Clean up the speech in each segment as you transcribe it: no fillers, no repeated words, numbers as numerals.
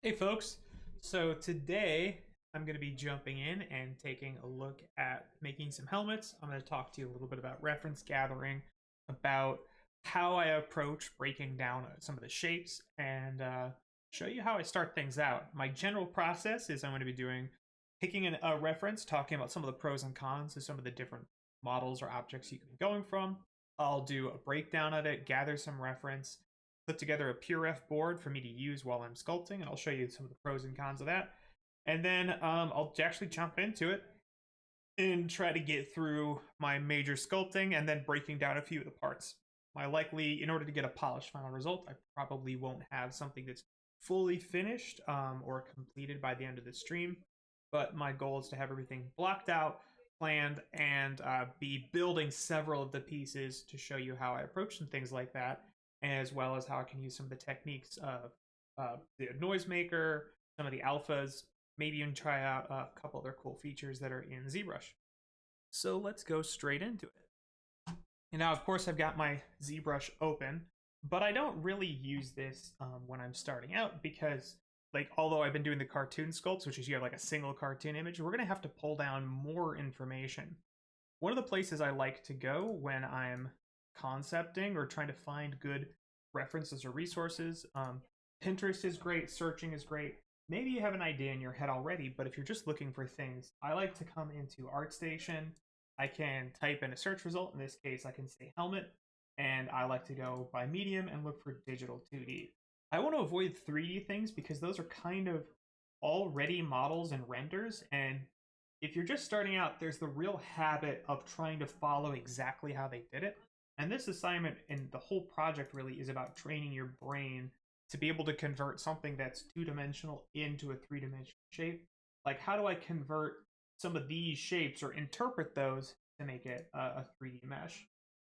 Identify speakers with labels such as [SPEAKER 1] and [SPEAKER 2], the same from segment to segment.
[SPEAKER 1] Hey folks, so today I'm going to be jumping in and taking a look at making some helmets. I'm going to talk to you a little bit about reference gathering, about how I approach breaking down some of the shapes, and show you how I start things out. My general process is I'm going to be picking a reference, talking about some of the pros and cons of some of the different models or objects you can be going from. I'll do a breakdown of it, gather some reference, put together a PureRef board for me to use while I'm sculpting, and I'll show you some of the pros and cons of that. And then I'll actually jump into it and try to get through my major sculpting and then breaking down a few of the parts. In order to get a polished final result, I probably won't have something that's fully finished or completed by the end of the stream. But my goal is to have everything blocked out, planned, and be building several of the pieces to show you how I approach some things like that, as well as how I can use some of the techniques of the noisemaker, some of the alphas, maybe even try out a couple other cool features that are in Zbrush. So let's go straight into it. And now, of course, I've got my Zbrush open, but I don't really use this when I'm starting out because, although I've been doing the cartoon sculpts, which is you have like a single cartoon image, we're going to have to pull down more information. One of the places I like to go when I'm concepting or trying to find good references or resources, Pinterest is great, searching is great. Maybe you have an idea in your head already, but if you're just looking for things, I like to come into ArtStation. I can type in a search result. In this case, I can say helmet, and I like to go by medium and look for digital 2D. I want to avoid 3D things because those are kind of already models and renders, and if you're just starting out, there's the real habit of trying to follow exactly how they did it. And this assignment and the whole project really is about training your brain to be able to convert something that's two-dimensional into a three-dimensional shape. Like, how do I convert some of these shapes or interpret those to make it a 3D mesh?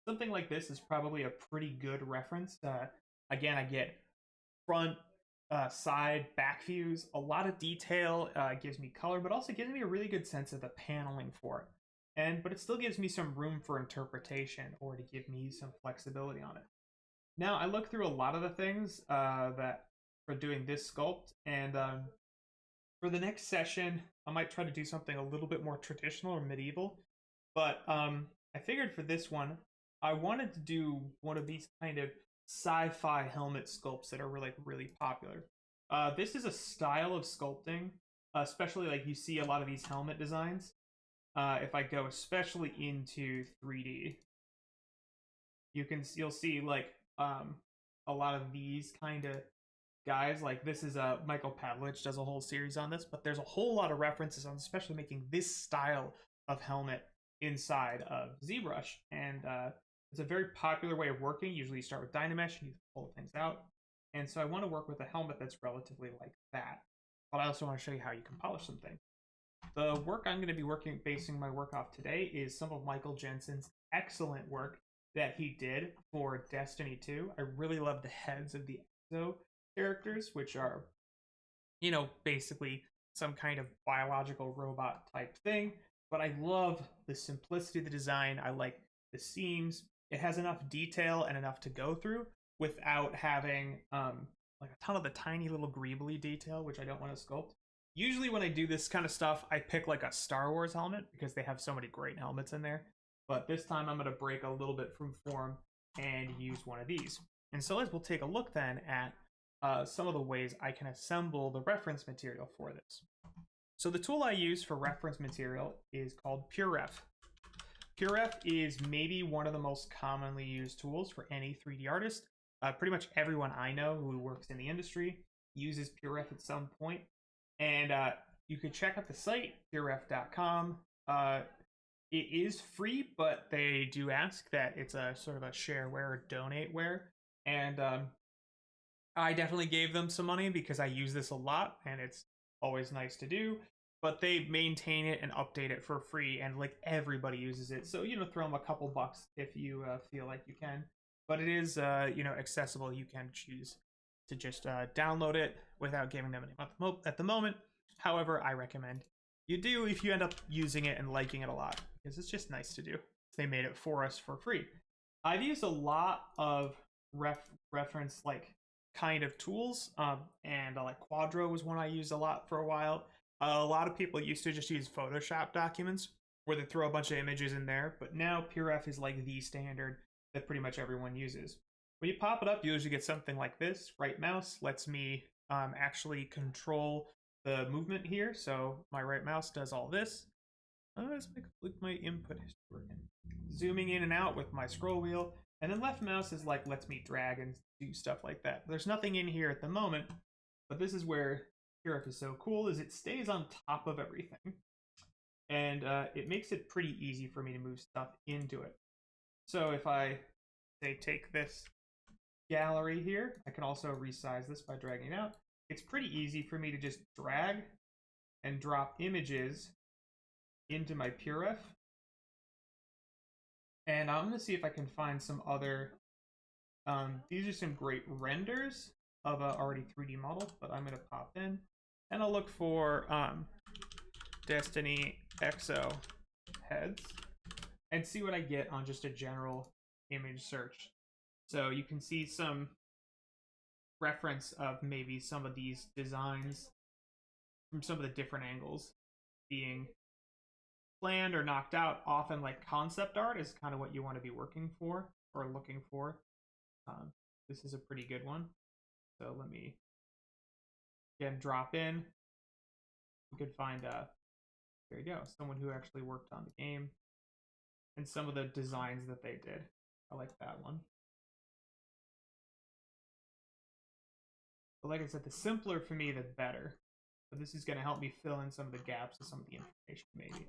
[SPEAKER 1] Something like this is probably a pretty good reference. Again, I get front, side, back views, a lot of detail, gives me color, but also gives me a really good sense of the paneling for it. But it still gives me some room for interpretation or to give me some flexibility on it. Now, I look through a lot of the things that for doing this sculpt, and for the next session, I might try to do something a little bit more traditional or medieval. But I figured for this one, I wanted to do one of these kind of sci-fi helmet sculpts that are really popular. This is a style of sculpting, especially like you see a lot of these helmet designs. If I go especially into 3D, you'll see like a lot of these kind of guys. Like this is Michael Pavlich does a whole series on this, but there's a whole lot of references on especially making this style of helmet inside of ZBrush, and it's a very popular way of working. Usually you start with Dynamesh and you pull things out, and so I want to work with a helmet that's relatively like that, but I also want to show you how you can polish some things. The work I'm going to be basing my work off today is some of Michael Jensen's excellent work that he did for Destiny 2. I really love the heads of the Exo characters, which are, basically some kind of biological robot type thing. But I love the simplicity of the design. I like the seams. It has enough detail and enough to go through without having like a ton of the tiny little greebly detail, which I don't want to sculpt. Usually when I do this kind of stuff, I pick like a Star Wars helmet because they have so many great helmets in there. But this time I'm going to break a little bit from form and use one of these. And so we'll take a look then at some of the ways I can assemble the reference material for this. So the tool I use for reference material is called PureRef. PureRef is maybe one of the most commonly used tools for any 3D artist. Pretty much everyone I know who works in the industry uses PureRef at some point. And you can check out the site, pureref.com. It is free, but they do ask that it's a sort of a shareware or donateware. And I definitely gave them some money because I use this a lot and it's always nice to do. But they maintain it and update it for free, and like everybody uses it. So, throw them a couple bucks if you feel like you can. But it is, accessible. You can choose to just download it without giving them any money at the moment. However, I recommend you do if you end up using it and liking it a lot, because it's just nice to do. They made it for us for free. I've used a lot of reference like kind of tools, and like Quadro was one I used a lot for a while. A lot of people used to just use Photoshop documents where they throw a bunch of images in there, but now PureRef is like the standard that pretty much everyone uses. When you pop it up, you usually get something like this. Right mouse lets me actually control the movement here. So my right mouse does all this. Let's make my input history working. Zooming in and out with my scroll wheel. And then left mouse is like lets me drag and do stuff like that. There's nothing in here at the moment, but this is where PureRef is so cool, is it stays on top of everything. And it makes it pretty easy for me to move stuff into it. So if I, say, take this gallery here, I can also resize this by dragging it out. It's pretty easy for me to just drag and drop images into my PureRef. And I'm going to see if I can find some other, these are some great renders of a already 3D model, but I'm going to pop in and I'll look for Destiny EXO heads and see what I get on just a general image search. So you can see some reference of maybe some of these designs from some of the different angles being planned or knocked out. Often like concept art is kind of what you want to be working for or looking for. This is a pretty good one. So let me again drop in. You could find there you go, someone who actually worked on the game and some of the designs that they did. I like that one. But like I said, the simpler for me, the better. But this is going to help me fill in some of the gaps of some of the information, maybe.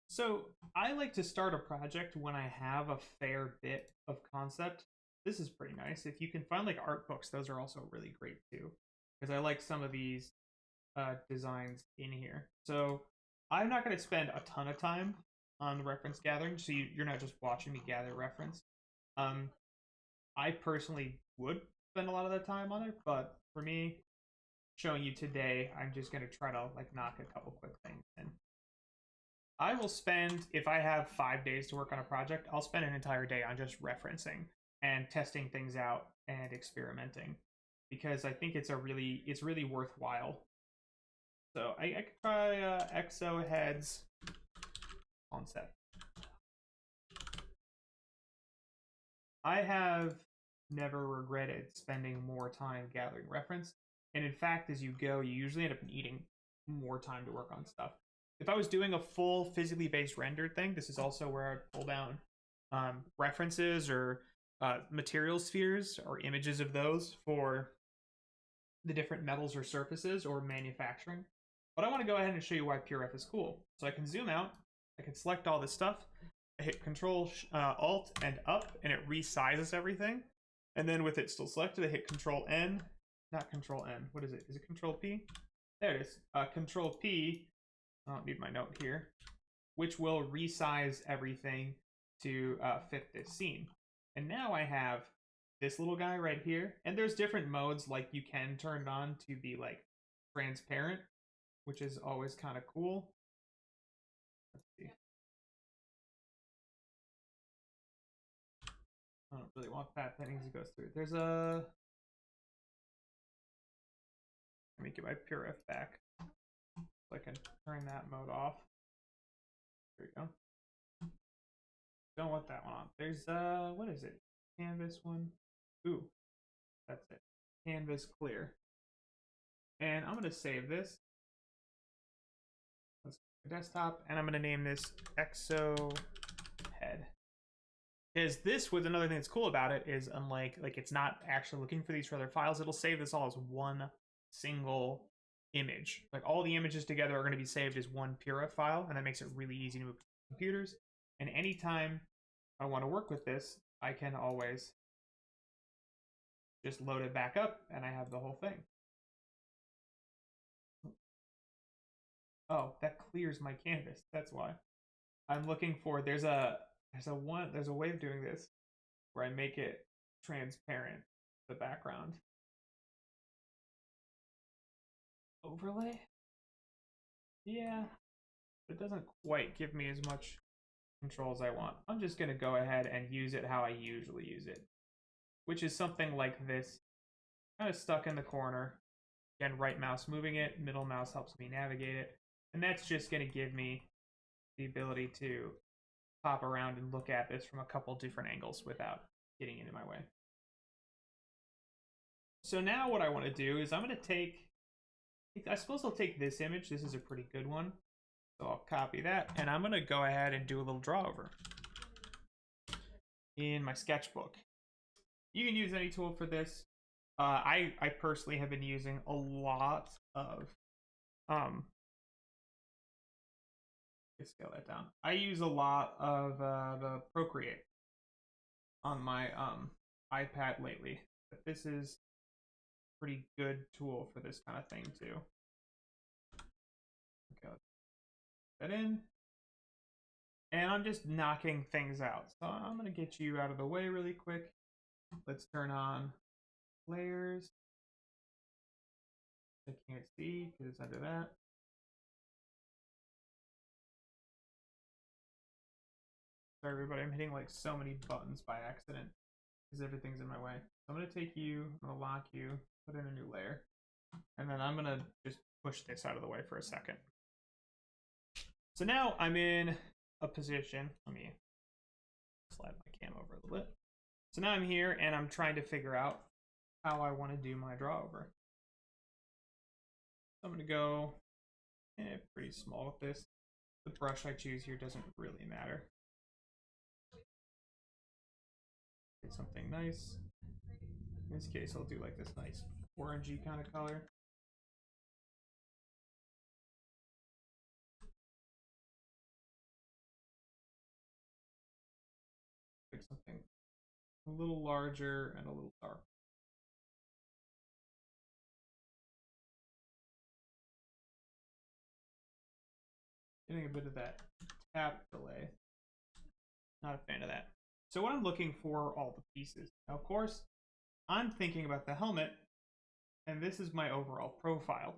[SPEAKER 1] So I like to start a project when I have a fair bit of concept. This is pretty nice. If you can find like art books, those are also really great too. Because I like some of these designs in here. So I'm not going to spend a ton of time on the reference gathering, so you're not just watching me gather reference. I personally would spend a lot of that time on it, but for me, showing you today, I'm just going to try to like knock a couple quick things in. I will spend, if I have 5 days to work on a project, I'll spend an entire day on just referencing and testing things out and experimenting, because I think it's really worthwhile. So I could try EXO heads concept. I have never regretted spending more time gathering reference. And in fact, as you go, you usually end up needing more time to work on stuff. If I was doing a full physically based rendered thing, this is also where I'd pull down references or material spheres or images of those for the different metals or surfaces or manufacturing. But I want to go ahead and show you why PureRef is cool. So I can zoom out, I can select all this stuff, I hit Control Alt and up, and it resizes everything. And then with it still selected, I hit Control N, not Control N. What is it? Is it Control P? There it is. Control P. I don't need my note here, which will resize everything to fit this scene. And now I have this little guy right here, and there's different modes, like you can turn it on to be like transparent, which is always kind of cool. Let's see. I don't really want that. That needs to go through. There's a. Let me get my PureRef back so I can turn that mode off. There we go. Don't want that one on. There's what is it? Canvas one. Ooh, that's it. Canvas clear. And I'm gonna save this. Let's go to desktop, and I'm gonna name this EXO head. Because this, with another thing that's cool about it, is unlike, like, it's not actually looking for these for other files, it'll save this all as one single image. Like, all the images together are going to be saved as one PureRef file, and that makes it really easy to move to computers. And anytime I want to work with this, I can always just load it back up, and I have the whole thing. Oh, that clears my canvas. That's why. I'm looking for, there's a way of doing this where I make it transparent, the background. Overlay? Yeah, it doesn't quite give me as much controls I want. I'm just going to go ahead and use it how I usually use it, which is something like this, kind of stuck in the corner. Again, right mouse moving it, middle mouse helps me navigate it, and that's just going to give me the ability to pop around and look at this from a couple different angles without getting into my way. So now what I want to do is I'm going to take, I suppose I'll take this image. This is a pretty good one. So I'll copy that, and I'm going to go ahead and do a little draw over in my sketchbook. You can use any tool for this. I personally have been using a lot of, let's scale that down. I use a lot of the Procreate on my iPad lately. But this is a pretty good tool for this kind of thing too. Okay, let's put that in. And I'm just knocking things out. So I'm going to get you out of the way really quick. Let's turn on layers. I can't see because it's under that. Sorry, everybody. I'm hitting like so many buttons by accident because everything's in my way. So I'm going to take you, I'm going to lock you, put in a new layer. And then I'm going to just push this out of the way for a second. So now I'm in a position. Let me slide my cam over a little bit. So now I'm here and I'm trying to figure out how I want to do my draw over. So I'm going to go pretty small with this. The brush I choose here doesn't really matter. Get something nice. In this case, I'll do like this nice orangey kind of color. Pick something a little larger and a little darker. Getting a bit of that tap delay. Not a fan of that. So what I'm looking for all the pieces. Now, of course, I'm thinking about the helmet, and this is my overall profile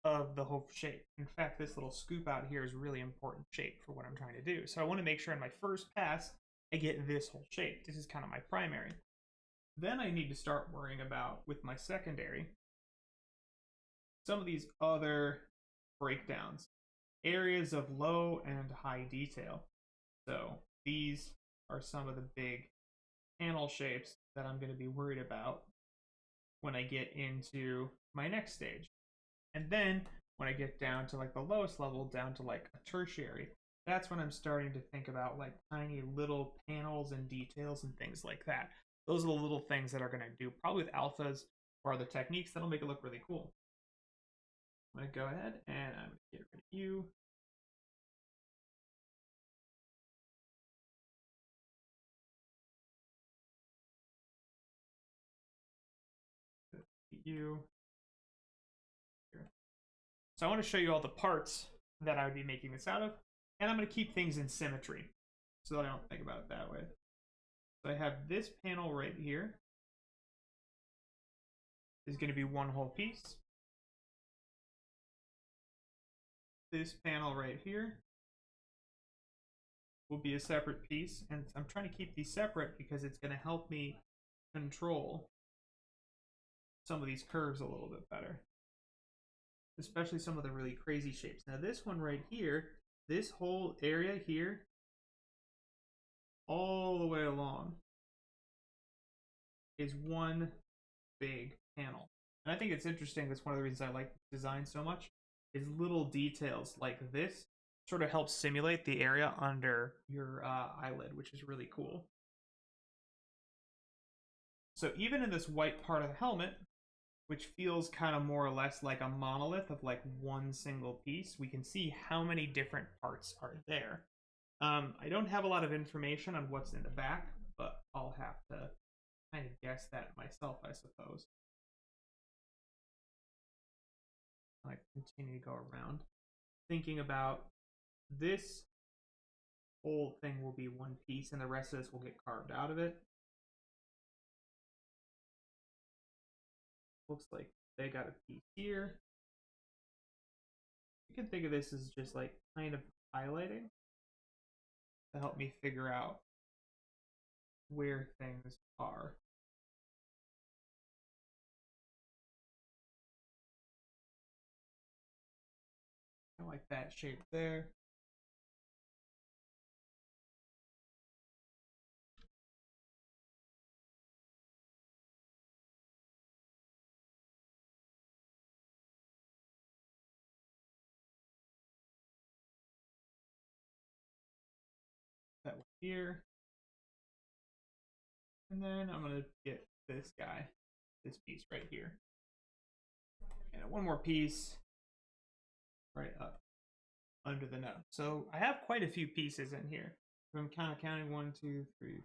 [SPEAKER 1] of the whole shape. In fact, this little scoop out here is a really important shape for what I'm trying to do. So I want to make sure in my first pass, I get this whole shape. This is kind of my primary. Then I need to start worrying about, with my secondary, some of these other breakdowns, areas of low and high detail. So these are some of the big panel shapes that I'm going to be worried about when I get into my next stage. And then when I get down to like the lowest level, down to like a tertiary, that's when I'm starting to think about like tiny little panels and details and things like that. Those are the little things that are going to do probably with alphas or other techniques that'll make it look really cool. I'm going to go ahead and I'm going to get rid of you. You. So I want to show you all the parts that I would be making this out of, and I'm going to keep things in symmetry so that I don't think about it that way. So I have this panel right here is going to be one whole piece. This panel right here will be a separate piece, and I'm trying to keep these separate because it's going to help me control some of these curves a little bit better, especially some of the really crazy shapes. Now this one right here, this whole area here, all the way along, is one big panel. And I think it's interesting, that's one of the reasons I like design so much, is little details like this sort of help simulate the area under your eyelid, which is really cool. So even in this white part of the helmet, which feels kind of more or less like a monolith of like one single piece, we can see how many different parts are there. I don't have a lot of information on what's in the back, but I'll have to kind of guess that myself, I suppose. I continue to go around thinking about this whole thing will be one piece and the rest of this will get carved out of it. Looks like they got a piece here. You can think of this as just like kind of highlighting to help me figure out where things are. I like that shape there. That one here. And then I'm going to get this guy, this piece right here. And one more piece right up under the nose. So I have quite a few pieces in here. I'm kind of counting 1, 2, 3.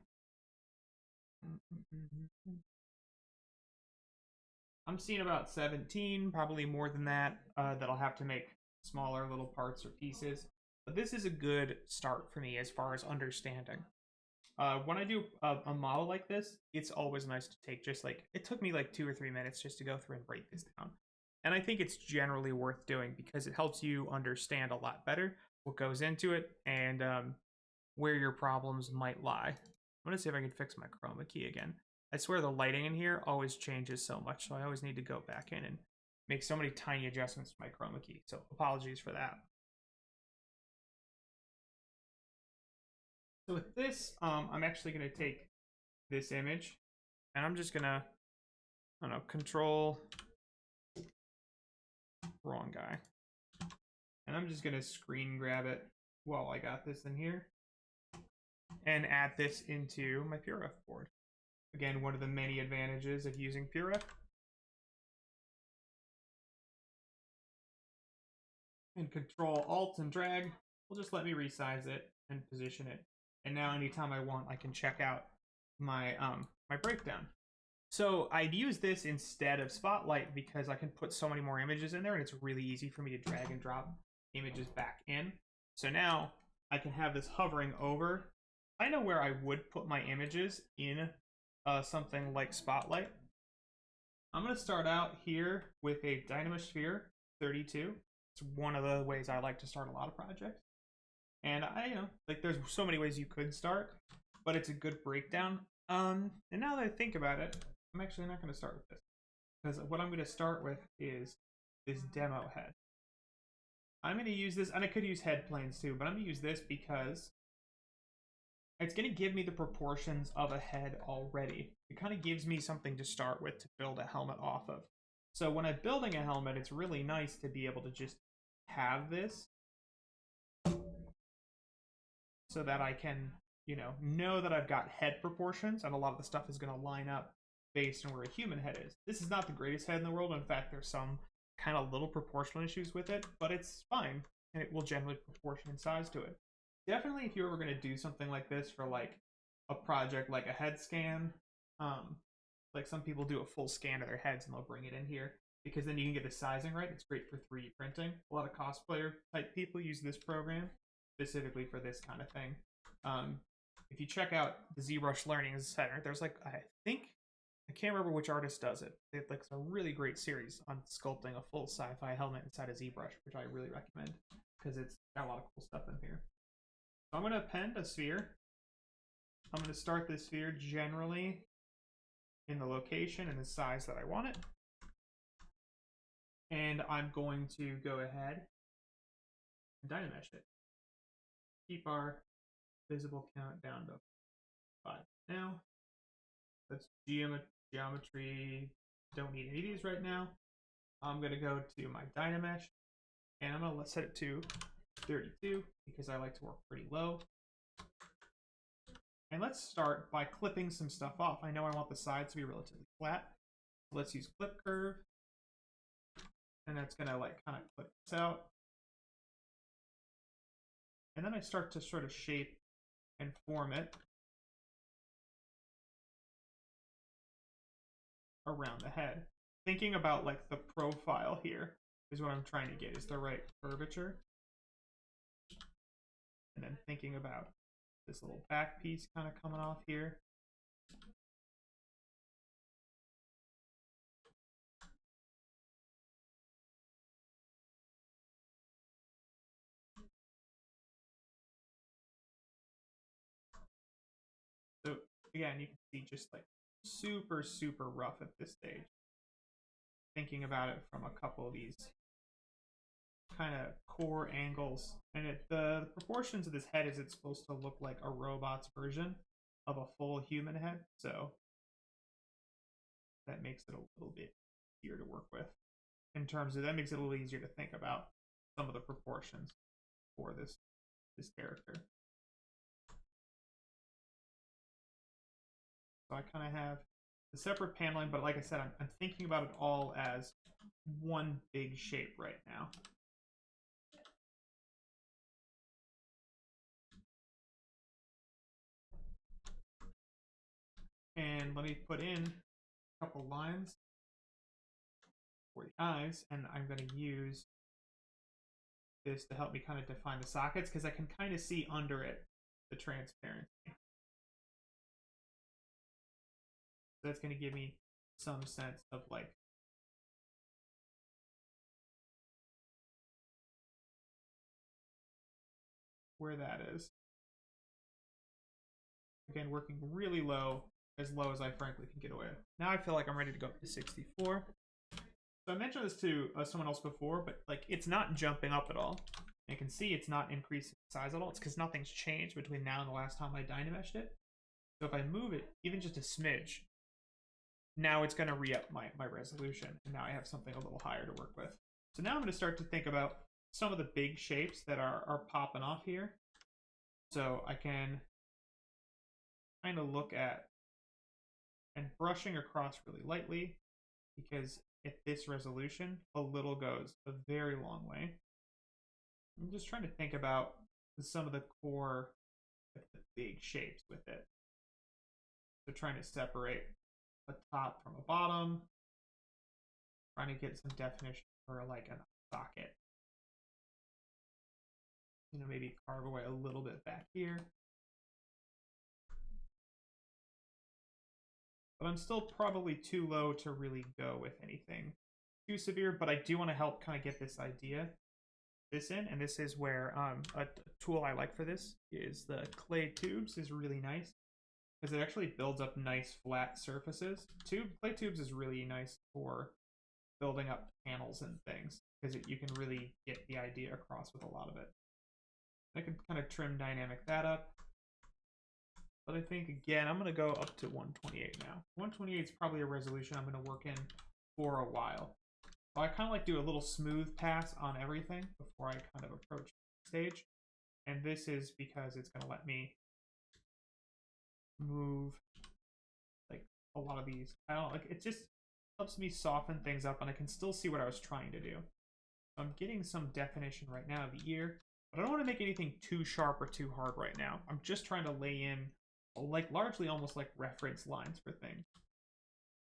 [SPEAKER 1] I'm seeing about 17, probably more than that, that I'll have to make smaller little parts or pieces. But this is a good start for me as far as understanding. When I do a model like this, it's always nice to take just like, it took me like 2 or 3 minutes just to go through and break this down. And I think it's generally worth doing because it helps you understand a lot better what goes into it and where your problems might lie. I'm going to see if I can fix my chroma key again. I swear the lighting in here always changes so much, so I always need to go back in and make so many tiny adjustments to my chroma key. So apologies for that. So with this, I'm actually going to take this image and I'm just going to, I don't know, control, wrong guy. And I'm just going to screen grab it while I got this in here and add this into my PureRef board. Again, one of the many advantages of using PureRef. And Control Alt and drag will just let me resize it and position it. And now anytime I want, I can check out my my breakdown. So I'd use this instead of Spotlight because I can put so many more images in there and it's really easy for me to drag and drop images back in. So now I can have this hovering over. I know where I would put my images in something like Spotlight. I'm going to start out here with a Dynamosphere 32. It's one of the ways I like to start a lot of projects. And like there's so many ways you could start, but it's a good breakdown. And now that I think about it, I'm actually not going to start with this because what I'm going to start with is this demo head. I'm going to use this, and I could use head planes too, but I'm going to use this because it's going to give me the proportions of a head already. It kind of gives me something to start with to build a helmet off of. So when I'm building a helmet, it's really nice to be able to just have this so that I can, know that I've got head proportions and a lot of the stuff is going to line up based on where a human head is. This is not the greatest head in the world. In fact, there's some kind of little proportional issues with it, but it's fine and it will generally proportion in size to it. Definitely if you're ever going to do something like this for like a project like a head scan, like some people do a full scan of their heads and they'll bring it in here because then you can get the sizing right. It's great for 3D printing. A lot of cosplayer type people use this program specifically for this kind of thing. If you check out the Zbrush Learning Center, there's like, I can't remember which artist does it. It's like a really great series on sculpting a full sci-fi helmet inside of Zbrush, which I really recommend because it's got a lot of cool stuff in here. So I'm going to append a sphere. I'm going to start this sphere generally in the location and the size that I want it. And I'm going to go ahead and Dynamesh it. Keep our visible count down to 5 now. That's geometry. Don't need any of these right now. I'm going to go to my Dynamesh and I'm going to set it to 32 because I like to work pretty low. And let's start by clipping some stuff off. I know I want the sides to be relatively flat. So let's use Clip Curve. And that's going to like kind of clip this out. And then I start to sort of shape and form it around the head. Thinking about like the profile here is what I'm trying to get, is the right curvature. And then thinking about this little back piece kind of coming off here. again, you can see just like super, super rough at this stage. Thinking about it from a couple of these kind of core angles. And the proportions of this head is it's supposed to look like a robot's version of a full human head. So that makes it a little bit easier to work with. In terms of that makes it a little easier to think about some of the proportions for this character. So I kind of have the separate paneling, but like I said, I'm thinking about it all as one big shape right now. And let me put in a couple lines for the eyes, and I'm going to use this to help me kind of define the sockets because I can kind of see under it the transparency. So that's going to give me some sense of like where that is. Again, working really low as I frankly can get away with. Now I feel like I'm ready to go up to 64. So I mentioned this to someone else before, but like it's not jumping up at all. You can see it's not increasing size at all. It's because nothing's changed between now and the last time I dynameshed it. So if I move it even just a smidge, now it's going to re-up my resolution. And now I have something a little higher to work with. So now I'm going to start to think about some of the big shapes that are popping off here. So I can kind of look at and brushing across really lightly because at this resolution, a little goes a very long way. I'm just trying to think about some of the core, the big shapes with it. So trying to separate a top from a bottom, trying to get some definition for like a socket. You know, maybe carve away a little bit back here. But I'm still probably too low to really go with anything too severe, but I do want to help kind of get this idea in, and this is where a tool I like for this is the clay tubes is really nice because it actually builds up nice flat surfaces. Clay tubes is really nice for building up panels and things because you can really get the idea across with a lot of it. I can kind of trim dynamic that up. But I think, again, I'm going to go up to 128 now. 128 is probably a resolution I'm going to work in for a while. So I kind of like do a little smooth pass on everything before I kind of approach the stage. And this is because it's going to let me move like a lot of these. I don't like it, just helps me soften things up and I can still see what I was trying to do. So I'm getting some definition right now of the ear, but I don't want to make anything too sharp or too hard right now. I'm just trying to lay in like largely almost like reference lines for things.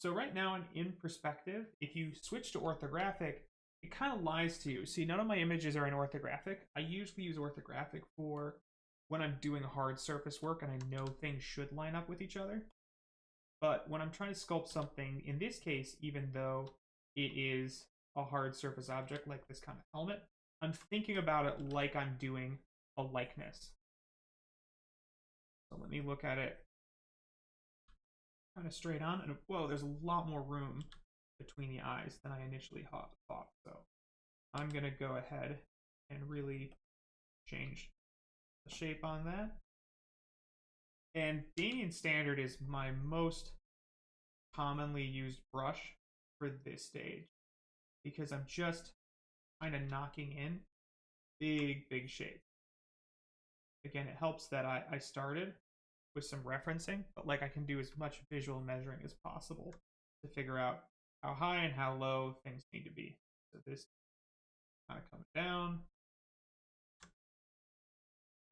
[SPEAKER 1] So right now in perspective, if you switch to orthographic, it kind of lies to you. See, none of my images are in orthographic. I usually use orthographic for when I'm doing hard surface work and I know things should line up with each other. But when I'm trying to sculpt something, in this case, even though it is a hard surface object like this kind of helmet, I'm thinking about it like I'm doing a likeness. So let me look at it kind of straight on, and whoa, there's a lot more room between the eyes than I initially thought. So I'm going to go ahead and really change the shape on that. And Damien Standard is my most commonly used brush for this stage because I'm just kind of knocking in big shapes. Again, it helps that I started with some referencing, but like I can do as much visual measuring as possible to figure out how high and how low things need to be. So this kind of comes down,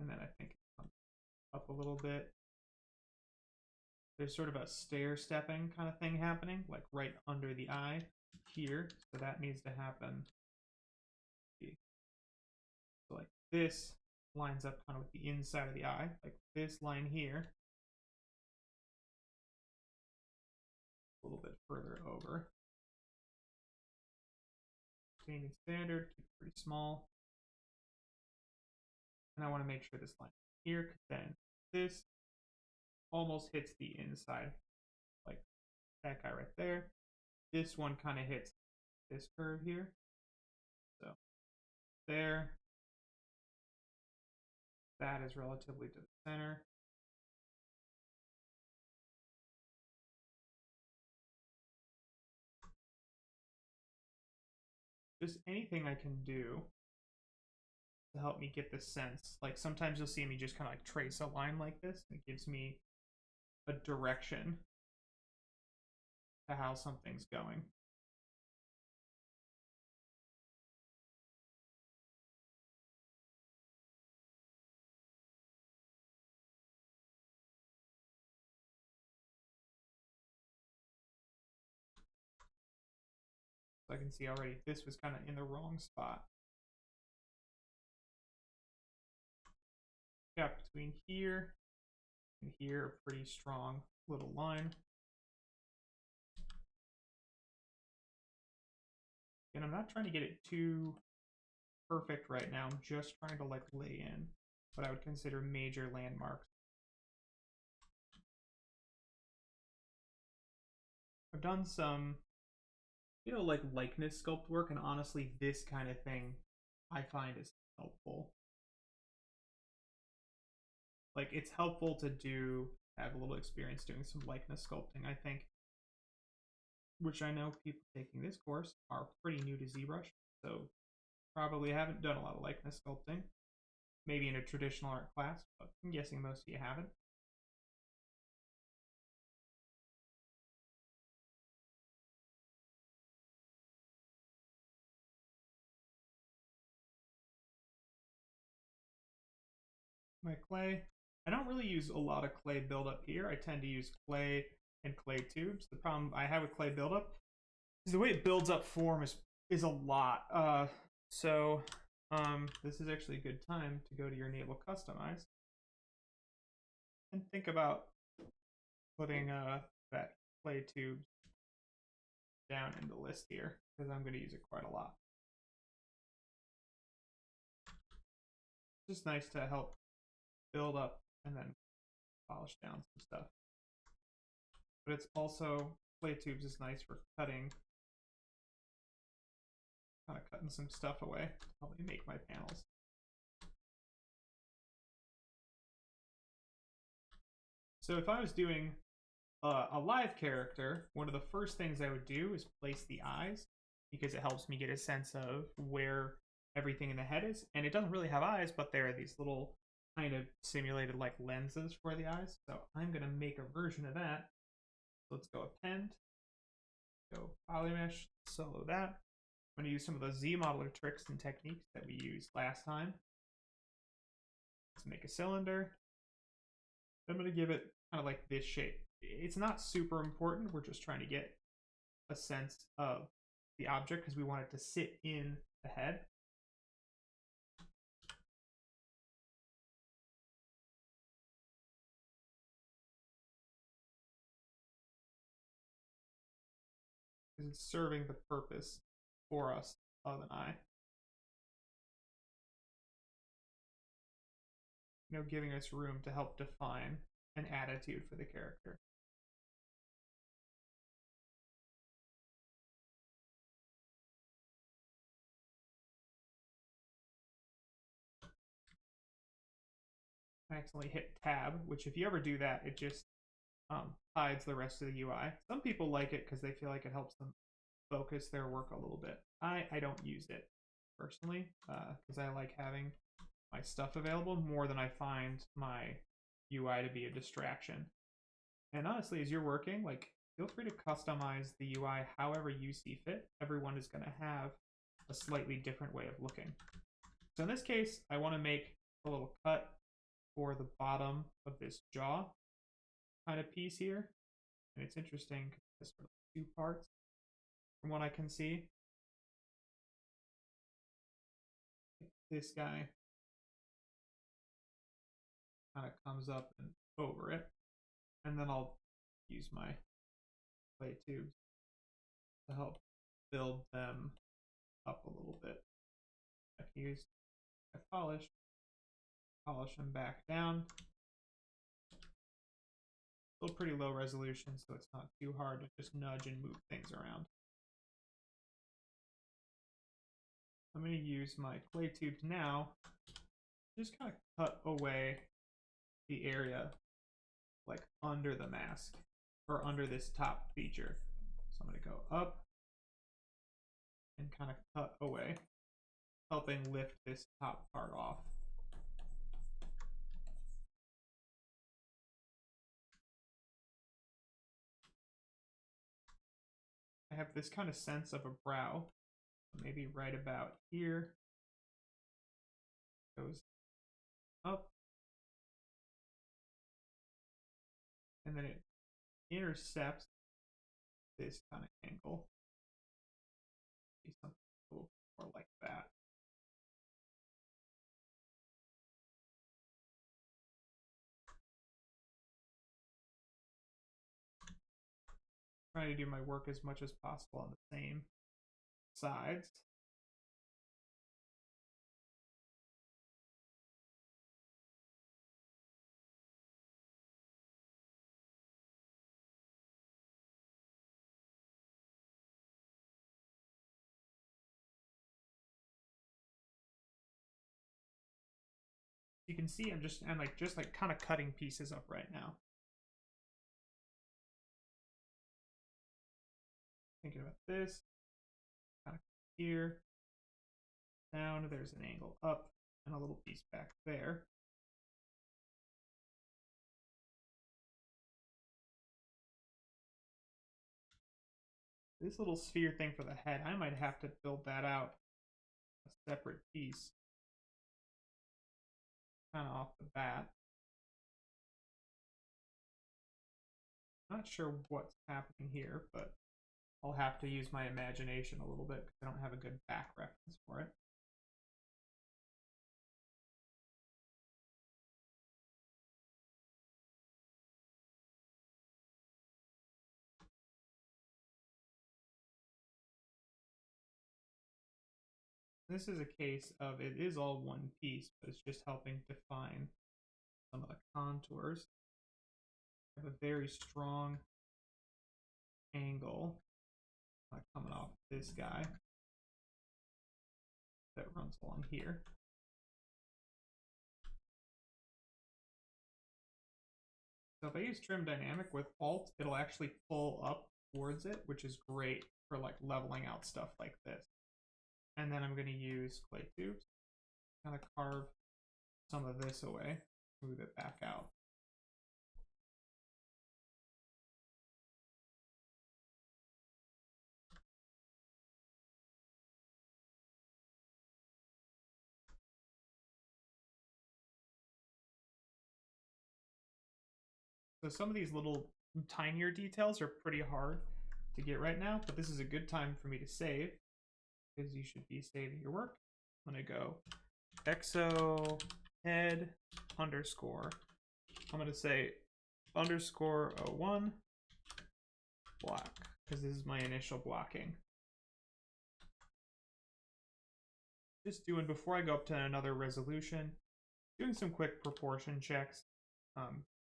[SPEAKER 1] and then I think it comes up a little bit. There's sort of a stair-stepping kind of thing happening, like right under the eye here. So that needs to happen. So like this lines up kind of with the inside of the eye, like this line here. A little bit further over. Standing standard, keep it pretty small. And I want to make sure this line here, then this almost hits the inside, like that guy right there. This one kind of hits this curve here. So there. That is relatively to the center. Just anything I can do to help me get the sense. Like sometimes you'll see me just kind of like trace a line like this. And it gives me a direction to how something's going. So I can see already this was kind of in the wrong spot. Got between here and here a pretty strong little line. And I'm not trying to get it too perfect right now. I'm just trying to like lay in what I would consider major landmarks. I've done some, like likeness sculpt work, and honestly, this kind of thing I find is helpful. Like, it's helpful to have a little experience doing some likeness sculpting, I think. Which I know people taking this course are pretty new to Zbrush, so probably haven't done a lot of likeness sculpting. Maybe in a traditional art class, but I'm guessing most of you haven't. My clay, I don't really use a lot of clay buildup here. I tend to use clay and clay tubes. The problem I have with clay buildup is the way it builds up form is a lot. So this is actually a good time to go to your enable customize and think about putting that clay tube down in the list here, because I'm going to use it quite a lot. It's just nice to help build up and then polish down some stuff. But it's also, clay tubes is nice for cutting, kind of cutting some stuff away to help me make my panels. So if I was doing a live character, one of the first things I would do is place the eyes, because it helps me get a sense of where everything in the head is. And it doesn't really have eyes, but there are these little kind of simulated like lenses for the eyes. So I'm going to make a version of that. Let's go append, go polymesh, solo that. I'm going to use some of those Z modeler tricks and techniques that we used last time. Let's make a cylinder. I'm going to give it kind of like this shape. It's not super important. We're just trying to get a sense of the object because we want it to sit in the head. Because it's serving the purpose for us of an eye. Giving us room to help define an attitude for the character. I accidentally hit tab, which if you ever do that, it just hides the rest of the UI. Some people like it because they feel like it helps them focus their work a little bit. I don't use it personally because I like having my stuff available more than I find my UI to be a distraction. And honestly, as you're working, like, feel free to customize the UI however you see fit. Everyone is going to have a slightly different way of looking. So in this case, I want to make a little cut for the bottom of this jaw kind of piece here. And it's interesting because there's sort of two parts from what I can see. This guy kind of comes up and over it. And then I'll use my clay tubes to help build them up a little bit. I can use my polish them back down. Still pretty low resolution, so it's not too hard to just nudge and move things around. I'm going to use my clay tubes now, just kind of cut away the area like under the mask or under this top feature. So I'm going to go up and kind of cut away, helping lift this top part off. I have this kind of sense of a brow, maybe right about here. Goes up, and then it intercepts this kind of angle. Be something a little more like that. Trying to do my work as much as possible on the same sides. You can see I'm just kind of cutting pieces up right now. Thinking about this, kind of here, down, there's an angle up, and a little piece back there. This little sphere thing for the head, I might have to build that out a separate piece, kind of off the bat. Not sure what's happening here, but I'll have to use my imagination a little bit because I don't have a good back reference for it. This is a case of it is all one piece, but it's just helping define some of the contours. I have a very strong angle coming off this guy that runs along here. So if I use trim dynamic with Alt, it'll actually pull up towards it, which is great for like leveling out stuff like this. And then I'm going to use clay tubes, kind of carve some of this away, move it back out. So some of these little tinier details are pretty hard to get right now, but this is a good time for me to save because you should be saving your work. I'm going to go exo head underscore. I'm going to say underscore 01 block because this is my initial blocking. Just doing, before I go up to another resolution, doing some quick proportion checks.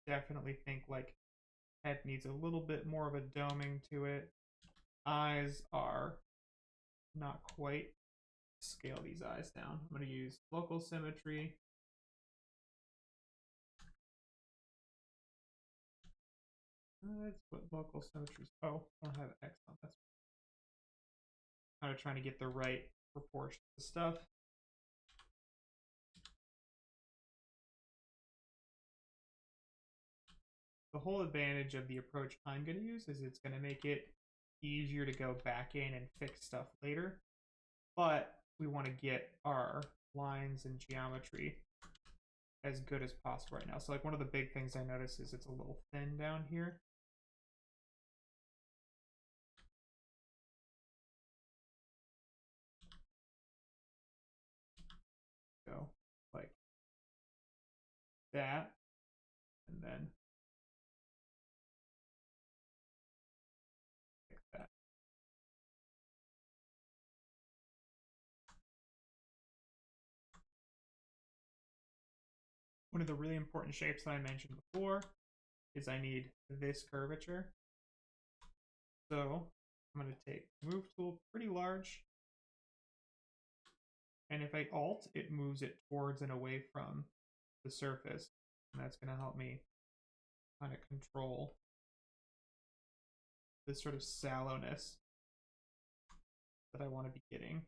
[SPEAKER 1] Definitely think like head needs a little bit more of a doming to it. Eyes are not quite. Scale these eyes down. I'm going to use local symmetry. Let's put local symmetries. Oh, I don't have X on. That's kind of trying to get the right proportion of stuff. The whole advantage of the approach I'm going to use is it's going to make it easier to go back in and fix stuff later. But we want to get our lines and geometry as good as possible right now. So like one of the big things I notice is it's a little thin down here. Go like that, and then like that. One of the really important shapes that I mentioned before is I need this curvature. So I'm going to take move tool pretty large. And if I alt, it moves it towards and away from the surface. And that's going to help me kind of control this sort of sallowness that I want to be getting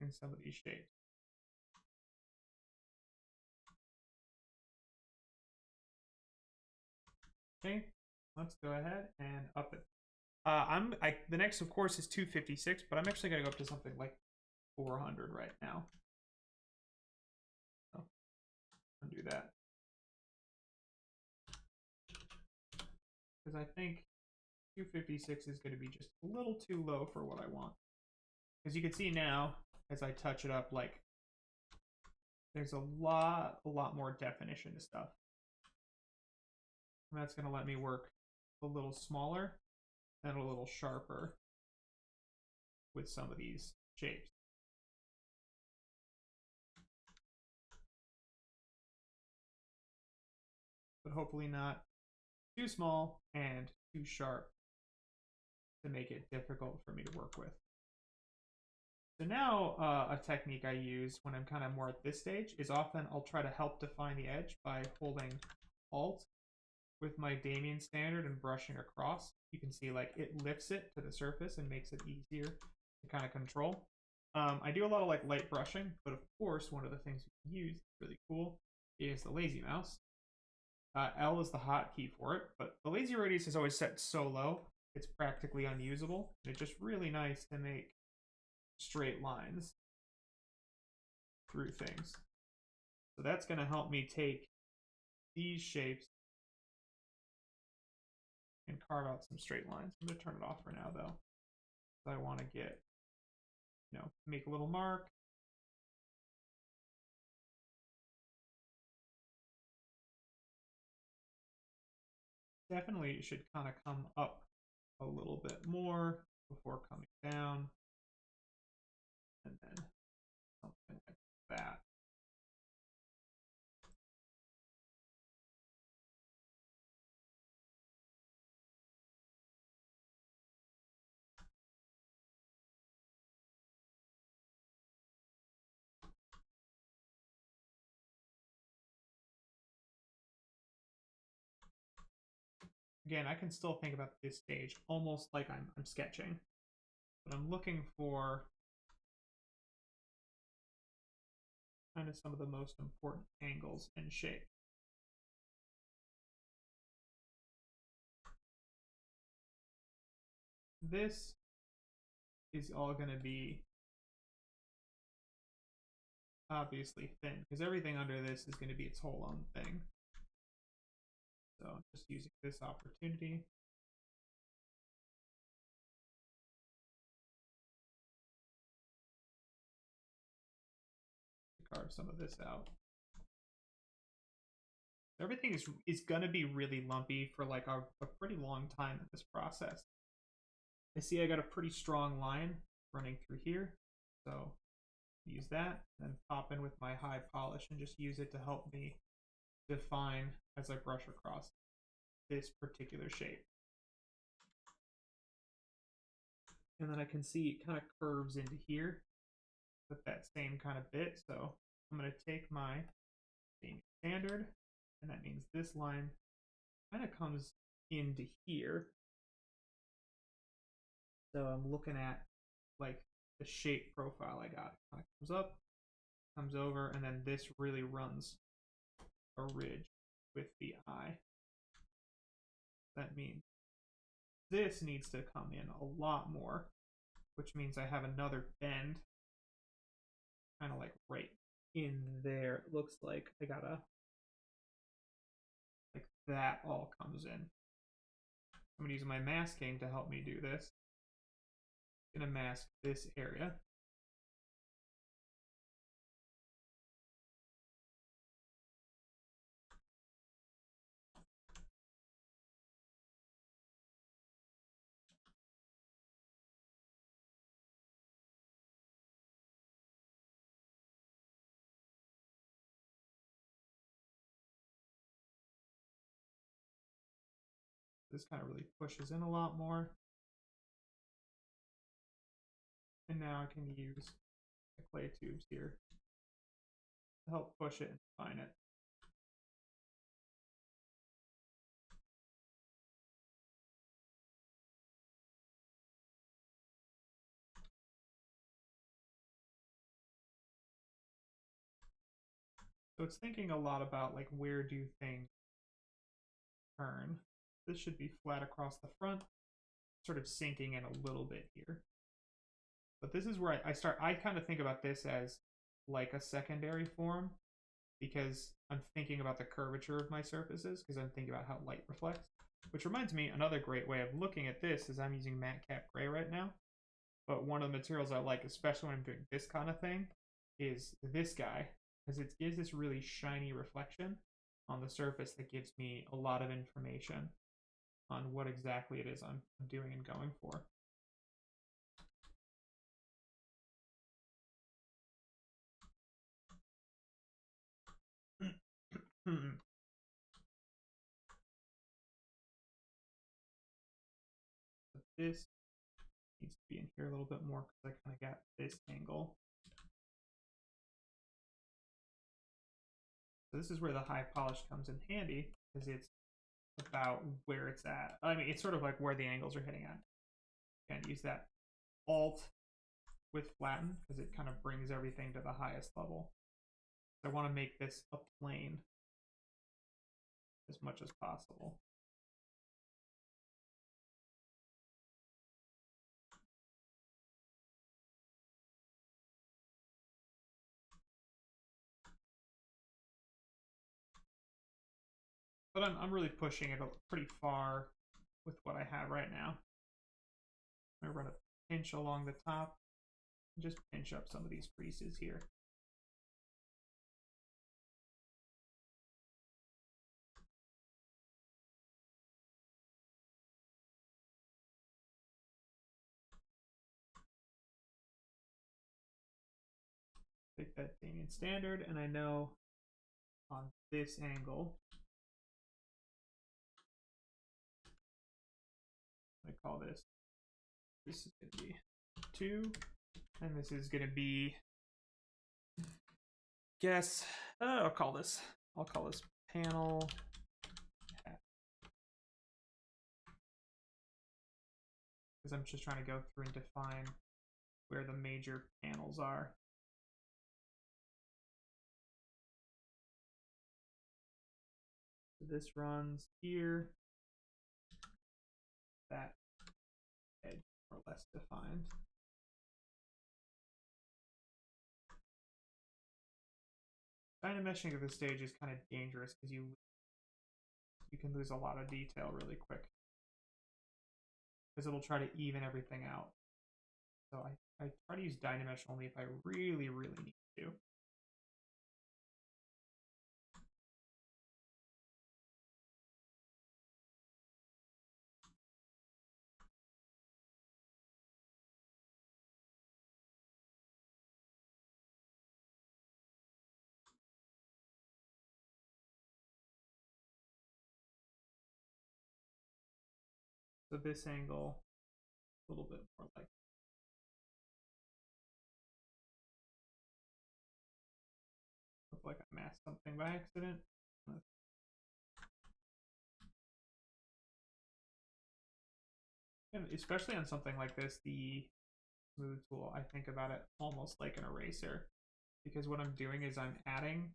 [SPEAKER 1] in some of these shapes. Okay, let's go ahead and up it. The next, of course, is 256, but I'm actually going to go up to something like 400 right now. So, undo that. Because I think 256 is going to be just a little too low for what I want. As you can see now, as I touch it up, like, there's a lot more definition to stuff. And that's going to let me work a little smaller and a little sharper with some of these shapes. But hopefully not too small and too sharp to make it difficult for me to work with. So now a technique I use when I'm kind of more at this stage is often I'll try to help define the edge by holding Alt with my Damien standard and brushing across. You can see like it lifts it to the surface and makes it easier to kind of control. I do a lot of like light brushing, but of course one of the things you can use, really cool, is the lazy mouse. L is the hotkey for it, but the lazy radius is always set so low, it's practically unusable. And it's just really nice to make straight lines through things. So that's going to help me take these shapes and carve out some straight lines. I'm going to turn it off for now, though. So I want to get, make a little mark. Definitely it should kind of come up a little bit more before coming down. And then something like that. Again, I can still think about this stage almost like I'm sketching, but I'm looking for kind of some of the most important angles and shape. This is all going to be obviously thin because everything under this is going to be its whole own thing. So I'm just using this opportunity. To carve some of this out. Everything is going to be really lumpy for like a pretty long time in this process. I see I got a pretty strong line running through here. So use that and pop in with my high polish and just use it to help me define as I brush across this particular shape. And then I can see it kind of curves into here with that same kind of bit. So I'm going to take my standard, and that means this line kind of comes into here. So I'm looking at like the shape profile I got. It kind of comes up, comes over, and then this really runs a ridge with the eye. That means this needs to come in a lot more, which means I have another bend kind of like right in there. It looks like I gotta, like that all comes in. I'm gonna use my masking to help me do this. I'm gonna mask this area. This kind of really pushes in a lot more. And now I can use the clay tubes here to help push it and define it. So it's thinking a lot about like where do things turn. This should be flat across the front, sort of sinking in a little bit here. But this is where I kind of think about this as like a secondary form, because I'm thinking about the curvature of my surfaces, because I'm thinking about how light reflects. Which reminds me, another great way of looking at this is I'm using matte cap gray right now. But one of the materials I like, especially when I'm doing this kind of thing, is this guy, because it gives this really shiny reflection on the surface that gives me a lot of information on what exactly it is I'm doing and going for. This needs to be in here a little bit more because I kind of got this angle. So this is where the high polish comes in handy, because it's about where it's at. I mean, it's sort of like where the angles are hitting at. And use that Alt with flatten, because it kind of brings everything to the highest level. So I want to make this a plane as much as possible. But I'm really pushing it pretty far with what I have right now. I'm going to run a pinch along the top and just pinch up some of these creases here. Take that Damien standard, and I know on this angle, I call this is going to be 2, and this is going to be, I'll call this panel hat, because I'm just trying to go through and define where the major panels are. So this runs here, that edge more or less defined. Dynameshing of this stage is kind of dangerous because you can lose a lot of detail really quick, because it'll try to even everything out. So I try to use Dynamesh only if I really, really need to. So this angle, a little bit more like, look like I masked something by accident. And especially on something like this, the smooth tool, I think about it almost like an eraser, because what I'm doing is I'm adding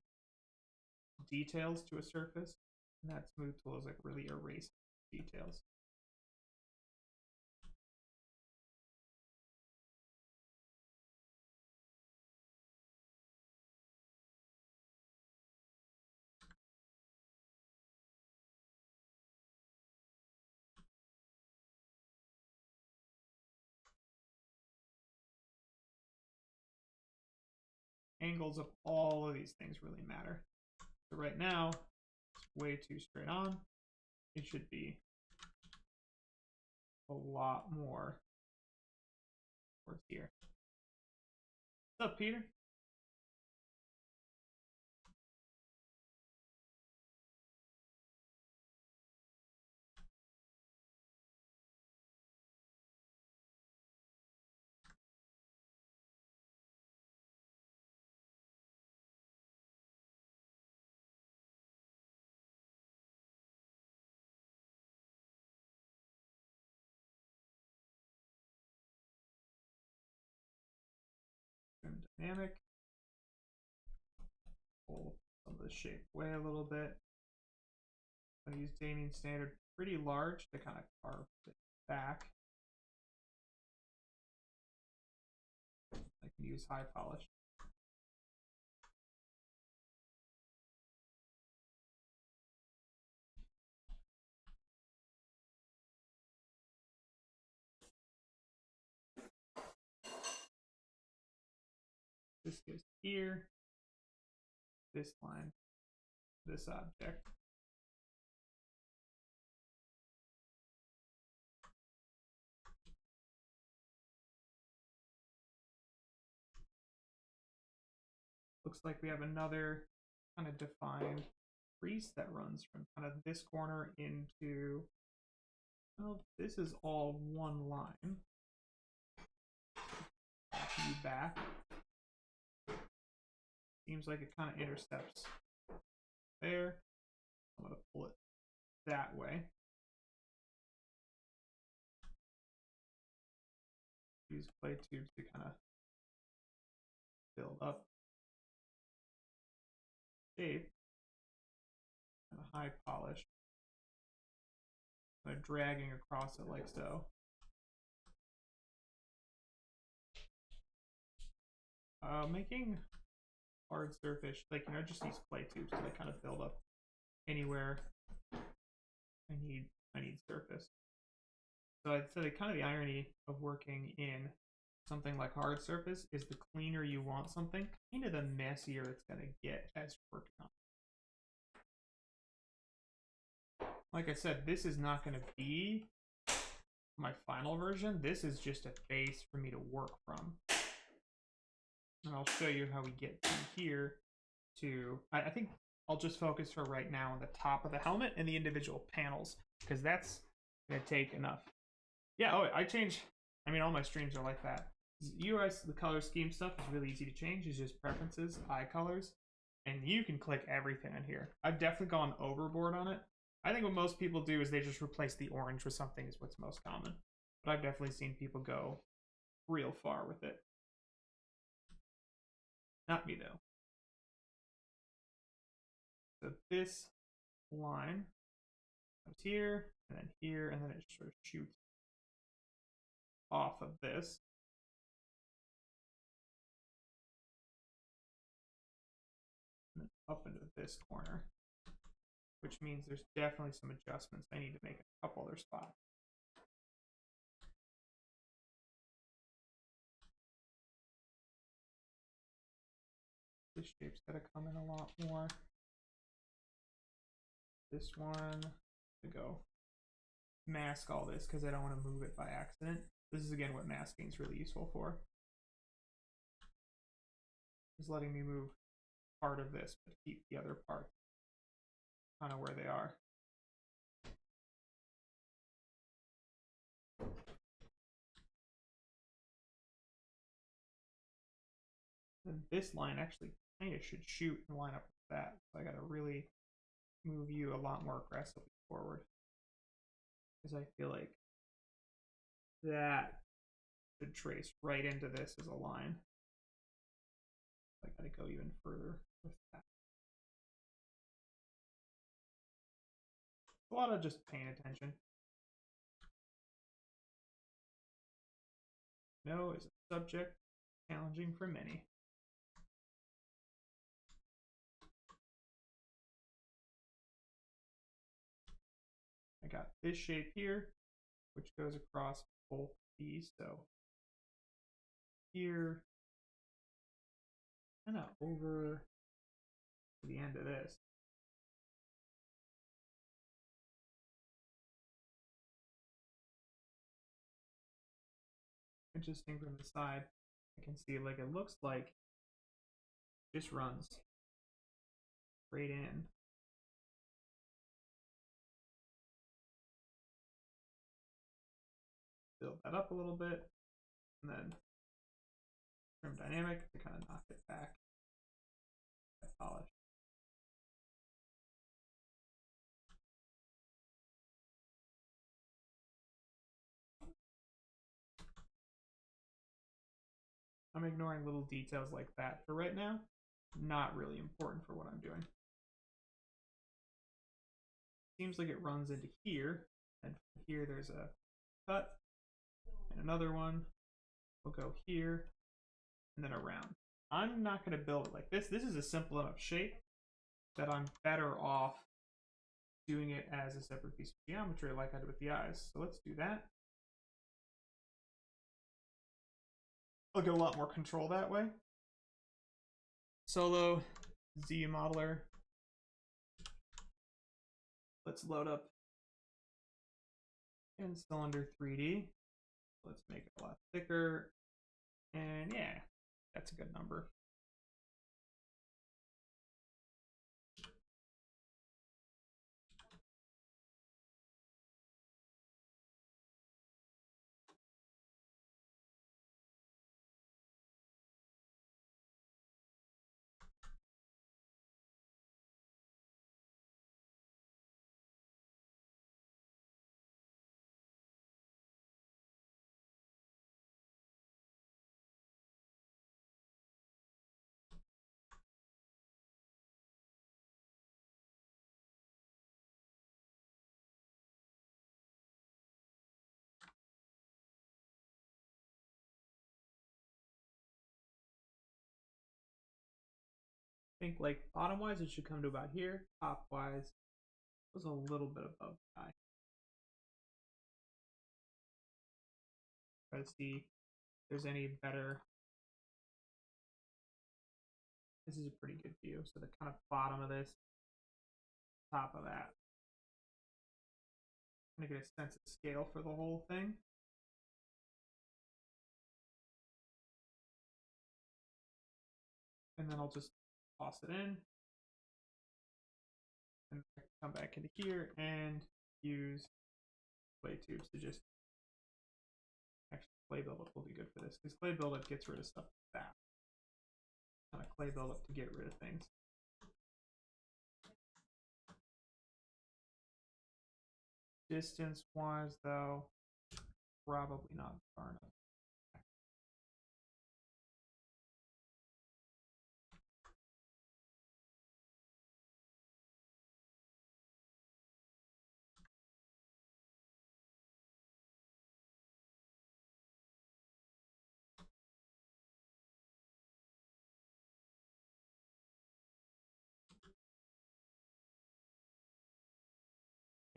[SPEAKER 1] details to a surface, and that smooth tool is like really erase details. Angles of all of these things really matter. So right now, it's way too straight on. It should be a lot more towards here. What's up, Peter? dynamic. Pull some of the shape away a little bit. I'm going to use Damien Standard pretty large to kind of carve it back. I can use high polish. This goes here, this line, this object. Looks like we have another kind of defined crease that runs from kind of this corner into, well, this is all one line. Back. Seems like it kind of intercepts there. I'm going to pull it that way. Use clay tubes to kind of build up shape. Kind of high polish. Kind of dragging across it like so. Making hard surface, like, you know, just these clay tubes to kind of build up anywhere I need surface. So I'd say kind of the irony of working in something like hard surface is the cleaner you want something, kind of the messier it's going to get as you're working on it. Like I said, this is not going to be my final version. This is just a base for me to work from. And I'll show you how we get from here to, I think I'll just focus for right now on the top of the helmet and the individual panels, because that's going to take enough. Yeah, oh, I mean, all my streams are like that. UIs, the color scheme stuff is really easy to change. It's just preferences, eye colors, and you can click everything in here. I've definitely gone overboard on it. I think what most people do is they just replace the orange with something is what's most common. But I've definitely seen people go real far with it. Not me, though. So this line comes here, and then it sort of shoots off of this. And then up into this corner, which means there's definitely some adjustments I need to make a couple other spots. This shape's got to come in a lot more. This one to go mask all this because I don't want to move it by accident. This is again what masking is really useful for. Just letting me move part of this, but keep the other parts kind of where they are. And this line actually kind of should shoot and line up with that. So I got to really move you a lot more aggressively forward, because I feel like that should trace right into this as a line. I got to go even further with that. A lot of just paying attention. No is a subject challenging for many. I got this shape here, which goes across both these. So here, kind of over to the end of this. Interesting from the side, I can see like it looks like it just runs straight in. Build that up a little bit, and then trim dynamic to kind of knock it back. Polish. I'm ignoring little details like that for right now. Not really important for what I'm doing. Seems like it runs into here, and here there's a cut, and another one will go here, and then around. I'm not going to build it like this. This is a simple enough shape that I'm better off doing it as a separate piece of geometry like I did with the eyes. So let's do that. I'll get a lot more control that way. Solo, Z modeler. Let's load up in cylinder 3D. Let's make it a lot thicker. And yeah, that's a good number. I think like bottom wise it should come to about here. Top wise was a little bit above the eye. Try to see if there's any better. This is a pretty good view. So the kind of bottom of this, top of that. I'm gonna get a sense of scale for the whole thing. And then I'll just toss it in. And come back into here and use clay tubes to just actually clay buildup will be good for this because clay buildup gets rid of stuff like that. Kind of clay buildup to get rid of things. Distance wise though, probably not far enough.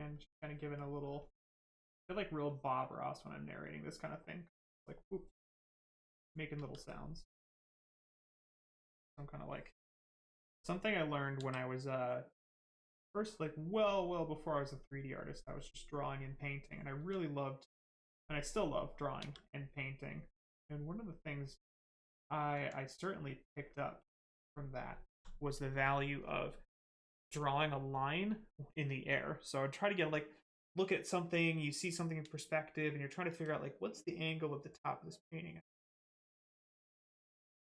[SPEAKER 1] And just kind of giving a little, I feel like real Bob Ross when I'm narrating this kind of thing. Like, whoop, making little sounds. I'm kind of like, something I learned when I was first, like well before I was a 3D artist, I was just drawing and painting, and I really loved, and I still love drawing and painting. And one of the things I certainly picked up from that was the value of drawing a line in the air. So I'd try to get like, look at something, you see something in perspective, and you're trying to figure out like, what's the angle of the top of this painting?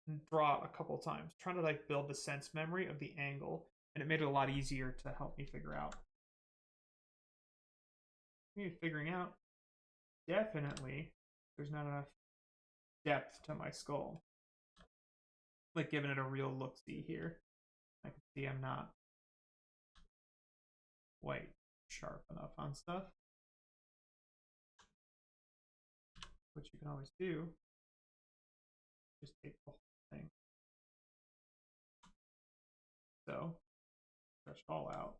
[SPEAKER 1] And draw it a couple times, trying to like build the sense memory of the angle, and it made it a lot easier to help me figure out. Maybe figuring out, definitely, there's not enough depth to my skull. Like giving it a real look-see here. I can see I'm not quite sharp enough on stuff. What you can always do, just take the whole thing. So, stretch it all out.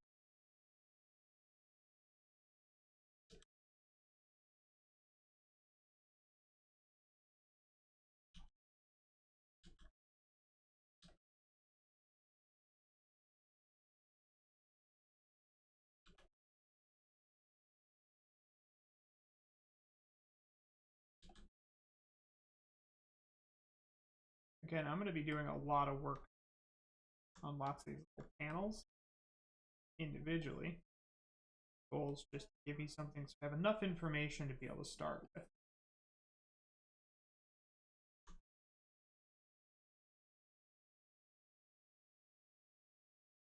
[SPEAKER 1] Again, I'm going to be doing a lot of work on lots of these little panels individually. Goals just to give me something so I have enough information to be able to start with.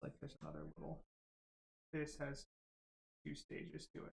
[SPEAKER 1] Like there's another little, this has 2 stages to it.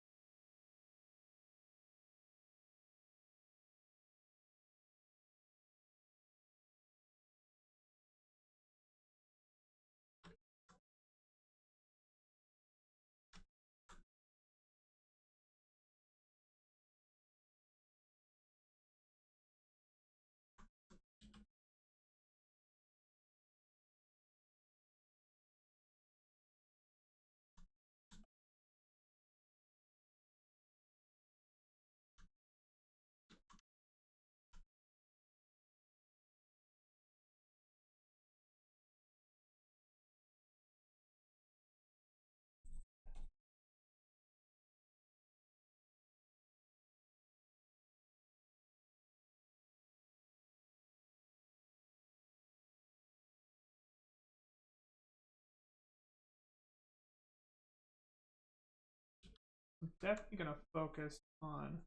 [SPEAKER 1] definitely going to focus on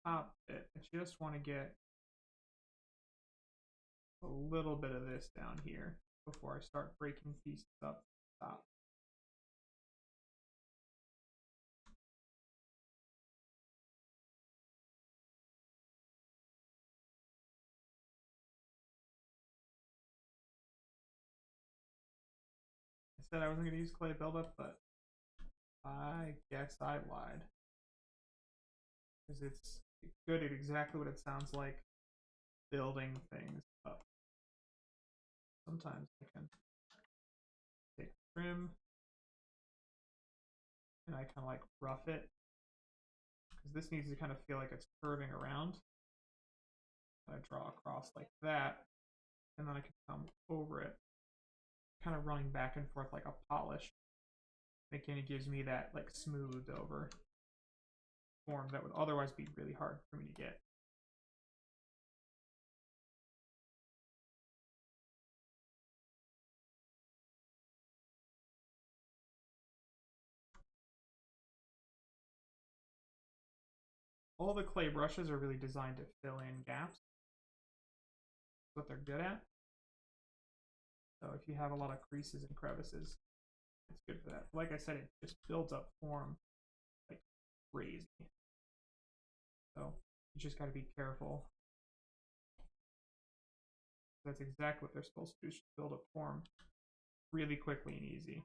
[SPEAKER 1] top bit. I just want to get a little bit of this down here before I start breaking pieces up top. I said I wasn't going to use clay buildup, but I guess I lied. Because it's good at exactly what it sounds like, building things up. Sometimes I can take trim and I kind of like rough it, because this needs to kind of feel like it's curving around. I draw across like that, and then I can come over it, kind of running back and forth like a polish. It kind of gives me that like smoothed over form that would otherwise be really hard for me to get. All the clay brushes are really designed to fill in gaps. That's what they're good at. So if you have a lot of creases and crevices, it's good for that. Like I said, it just builds up form like crazy. So you just got to be careful. That's exactly what they're supposed to do, just build up form really quickly and easy.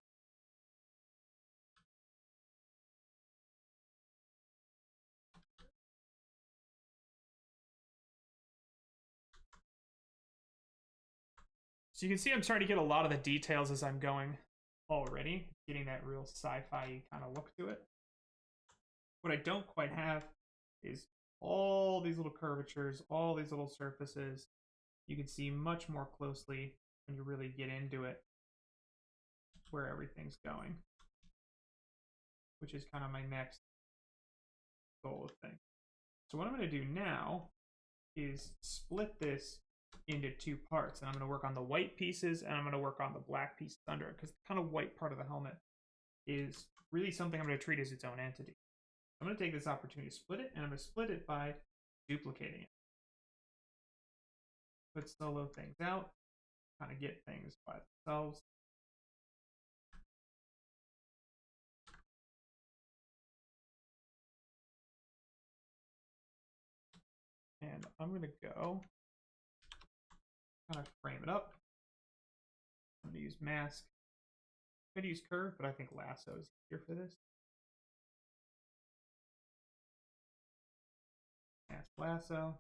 [SPEAKER 1] So you can see I'm starting to get a lot of the details as I'm going already, getting that real sci-fi kind of look to it. What I don't quite have is all these little curvatures, all these little surfaces. You can see much more closely when you really get into it where everything's going, which is kind of my next goal of thing. So what I'm going to do now is split this into two parts, and I'm going to work on the white pieces and I'm going to work on the black pieces under it, because the kind of white part of the helmet is really something I'm going to treat as its own entity. I'm going to take this opportunity to split it, and I'm going to split it by duplicating it. Put solo things out, kind of get things by themselves. And I'm going to go kind of frame it up. I'm going to use mask. I could use curve, but I think lasso is easier for this. Mask lasso.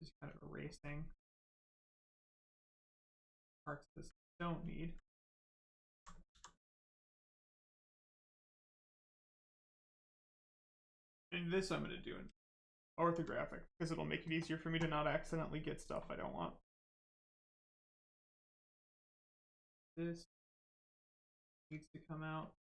[SPEAKER 1] Just kind of erasing parts of this I don't need. And this I'm going to do in orthographic, because it'll make it easier for me to not accidentally get stuff I don't want. This needs to come out.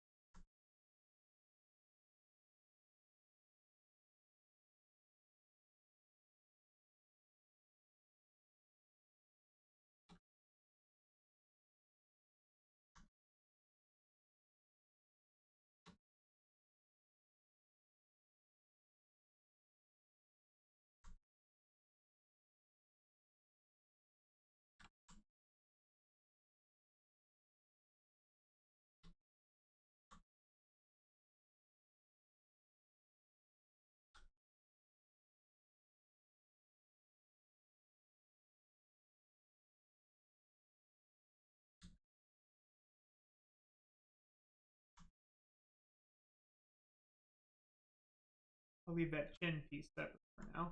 [SPEAKER 1] I'll leave that chin piece separate for now.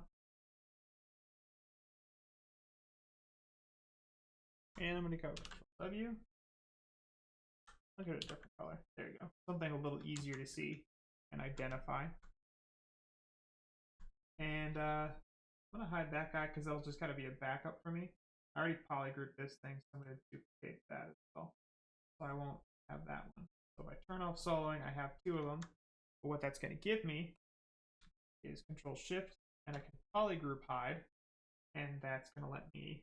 [SPEAKER 1] And I'm going to go W. I'll get a different color. There you go. Something a little easier to see and identify. And I'm going to hide that guy because that'll just kind of be a backup for me. I already polygrouped this thing, so I'm going to duplicate that as well. So I won't have that one. So if I turn off soloing, I have 2 of them. But what that's going to give me is Control Shift, and I can polygroup hide, and that's going to let me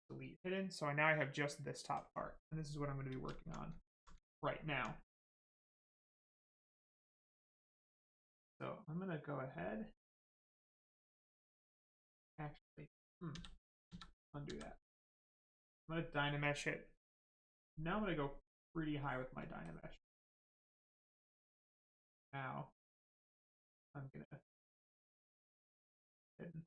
[SPEAKER 1] delete hidden. So now I have just this top part, and this is what I'm going to be working on right now. So I'm going to go ahead. Actually, undo that. I'm going to Dynamesh it. Now I'm going to go pretty high with my Dynamesh. Now I'm going to hidden.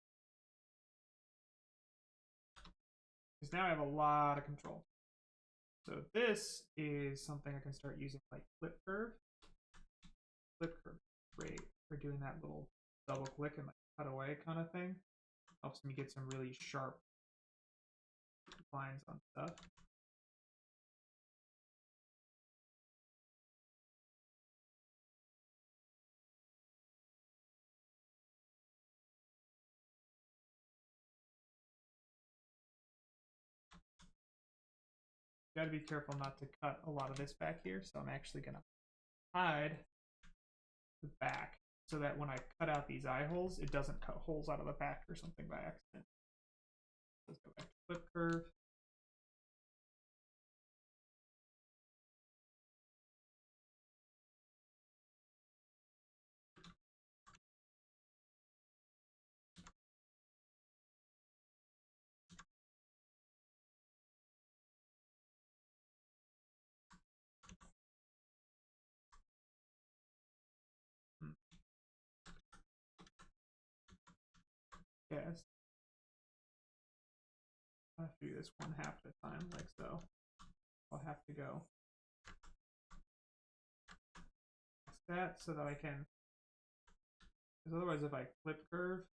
[SPEAKER 1] Because now I have a lot of control. So this is something I can start using like flip curve. Flip curve, great for doing that little double click and like cut away kind of thing. Helps me get some really sharp lines on stuff. Got to be careful not to cut a lot of this back here, so I'm actually going to hide the back so that when I cut out these eye holes, it doesn't cut holes out of the back or something by accident. Let's go back to flip curve. Yes. I have to do this 1/2 at a time, like so. I'll have to go like that so that I can, because otherwise if I flip curve,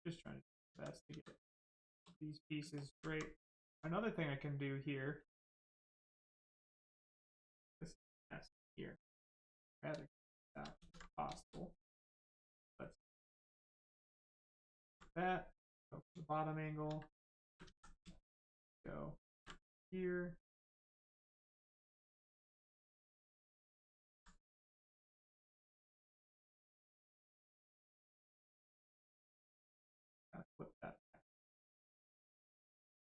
[SPEAKER 1] just trying to do my best to get these pieces straight. Another thing I can do here, this mess here, rather that if possible. Let's that, go to the bottom angle, go here. Flip that back.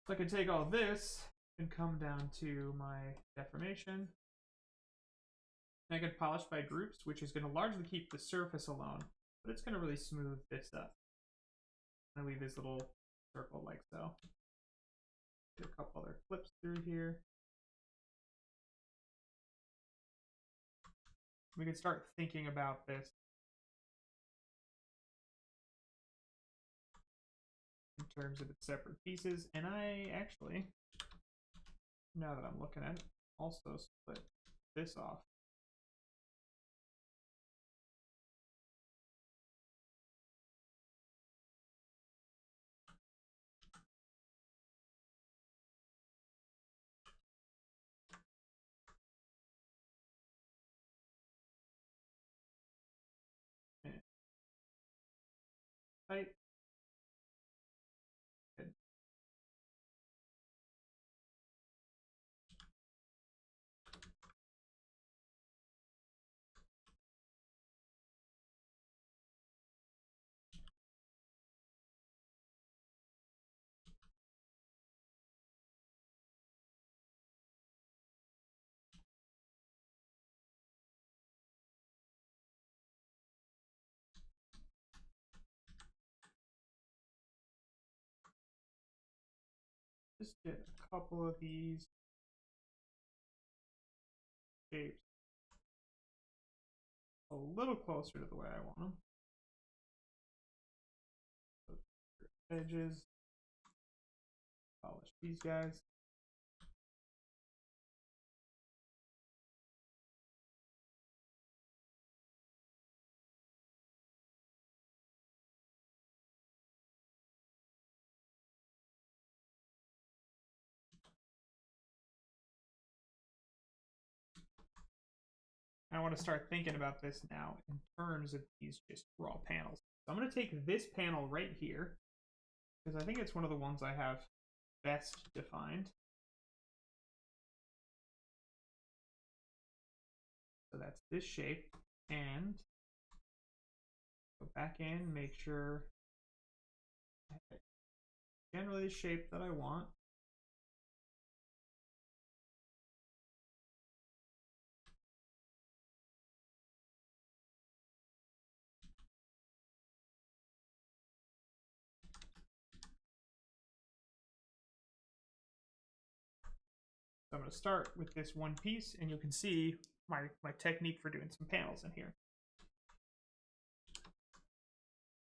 [SPEAKER 1] So I can take all this and come down to my deformation. And I can polish by groups, which is going to largely keep the surface alone, but it's going to really smooth this up. I'm going to leave this little circle like so. Do a couple other flips through here. We can start thinking about this in terms of its separate pieces. And I actually, now that I'm looking at it, also split this off. Tight. Good. Just get a couple of these shapes a little closer to the way I want them. Edges, polish these guys. I want to start thinking about this now in terms of these just raw panels. So I'm going to take this panel right here, because I think it's one of the ones I have best defined. So that's this shape, and go back in, make sure I have generally the shape that I want. So I'm going to start with this one piece, and you can see my technique for doing some panels in here.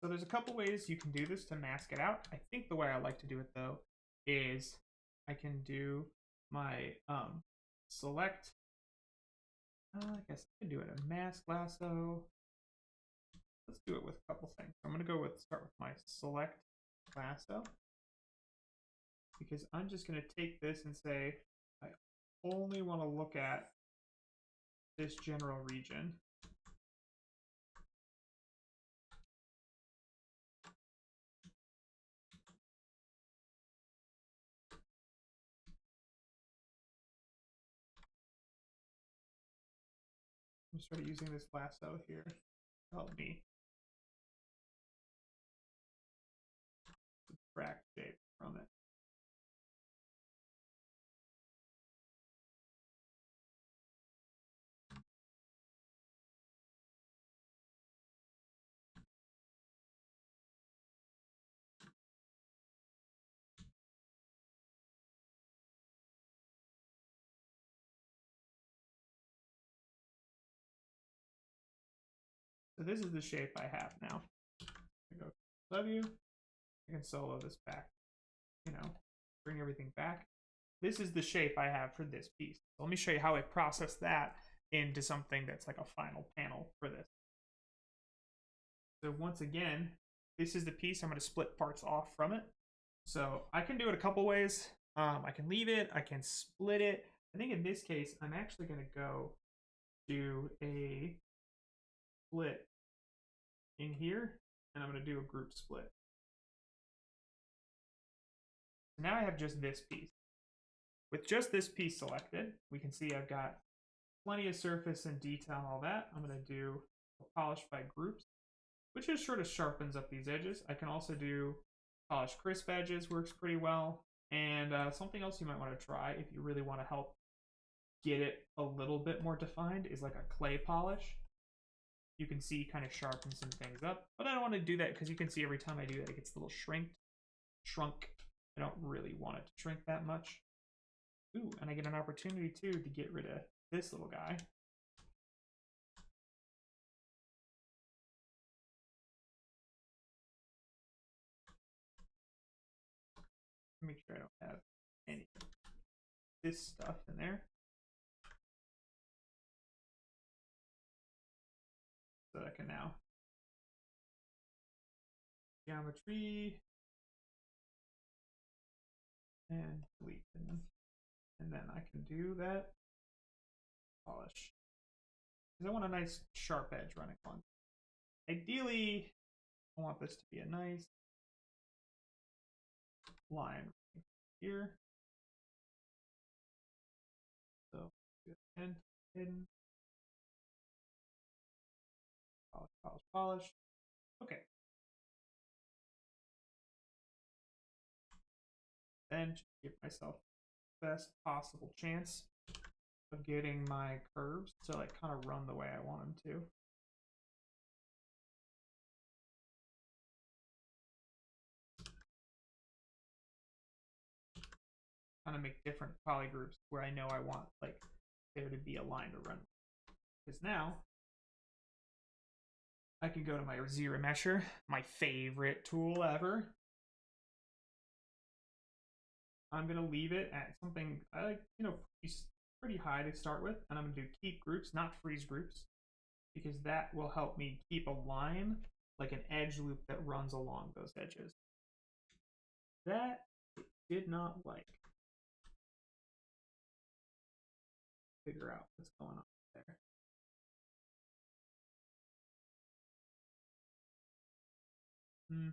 [SPEAKER 1] So there's a couple ways you can do this to mask it out. I think the way I like to do it, though, is I can do my select. I guess I can do it a mask lasso. Let's do it with a couple things. I'm going to start with my select lasso, because I'm just going to take this and say I only want to look at this general region. I'm sort of using this lasso here to help me subtract shape from it. So this is the shape I have now. I go W, I can solo this back, bring everything back. This is the shape I have for this piece. So let me show you how I process that into something that's like a final panel for this. So once again, this is the piece. I'm going to split parts off from it. So I can do it a couple ways. I can leave it, I can split it. I think in this case, I'm actually going to go do a split in here, and I'm going to do a group split. So now I have just this piece. With just this piece selected, we can see I've got plenty of surface and detail and all that. I'm going to do a polish by groups, which just sort of sharpens up these edges. I can also do polish crisp edges, works pretty well. And something else you might want to try if you really want to help get it a little bit more defined is like a clay polish. You can see kind of sharpen some things up, but I don't want to do that because you can see every time I do that it gets a little shrunk. I don't really want it to shrink that much. Ooh, and I get an opportunity too to get rid of this little guy. Make sure I don't have any of this stuff in there. So I can now geometry and delete them. And then I can do that polish. Because I want a nice sharp edge running along. Ideally, I want this to be a nice line here. So and hidden. Polish. Okay. Then give myself the best possible chance of getting my curves to like kind of run the way I want them to. Kind of make different polygroups where I know I want like there to be a line to run. Because now I can go to my ZRemesher, my favorite tool ever. I'm gonna leave it at something I like, pretty high to start with, and I'm gonna do keep groups, not freeze groups, because that will help me keep a line, like an edge loop that runs along those edges. That it did not like. Figure out what's going on there. Hmm.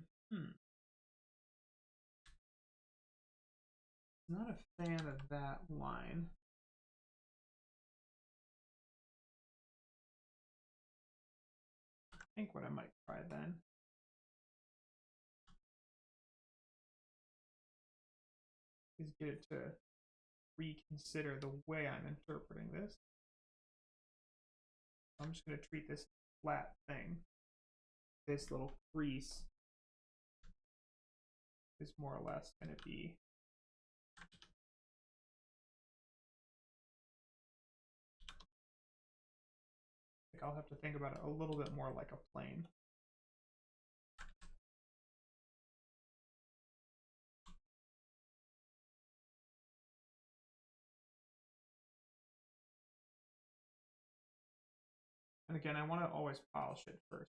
[SPEAKER 1] Not a fan of that line. I think what I might try then is get it to reconsider the way I'm interpreting this. I'm just going to treat this flat thing. This little crease is more or less going to be like, I'll have to think about it a little bit more like a plane. And again, I want to always polish it first.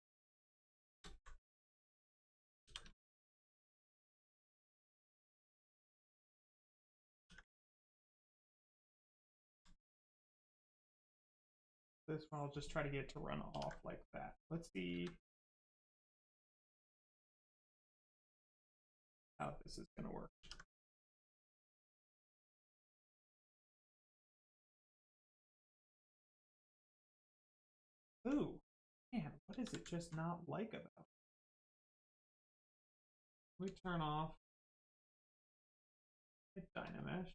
[SPEAKER 1] This one, I'll just try to get it to run off like that. Let's see how this is going to work. Ooh, man, what is it just not like about it? We turn off the Dynamesh.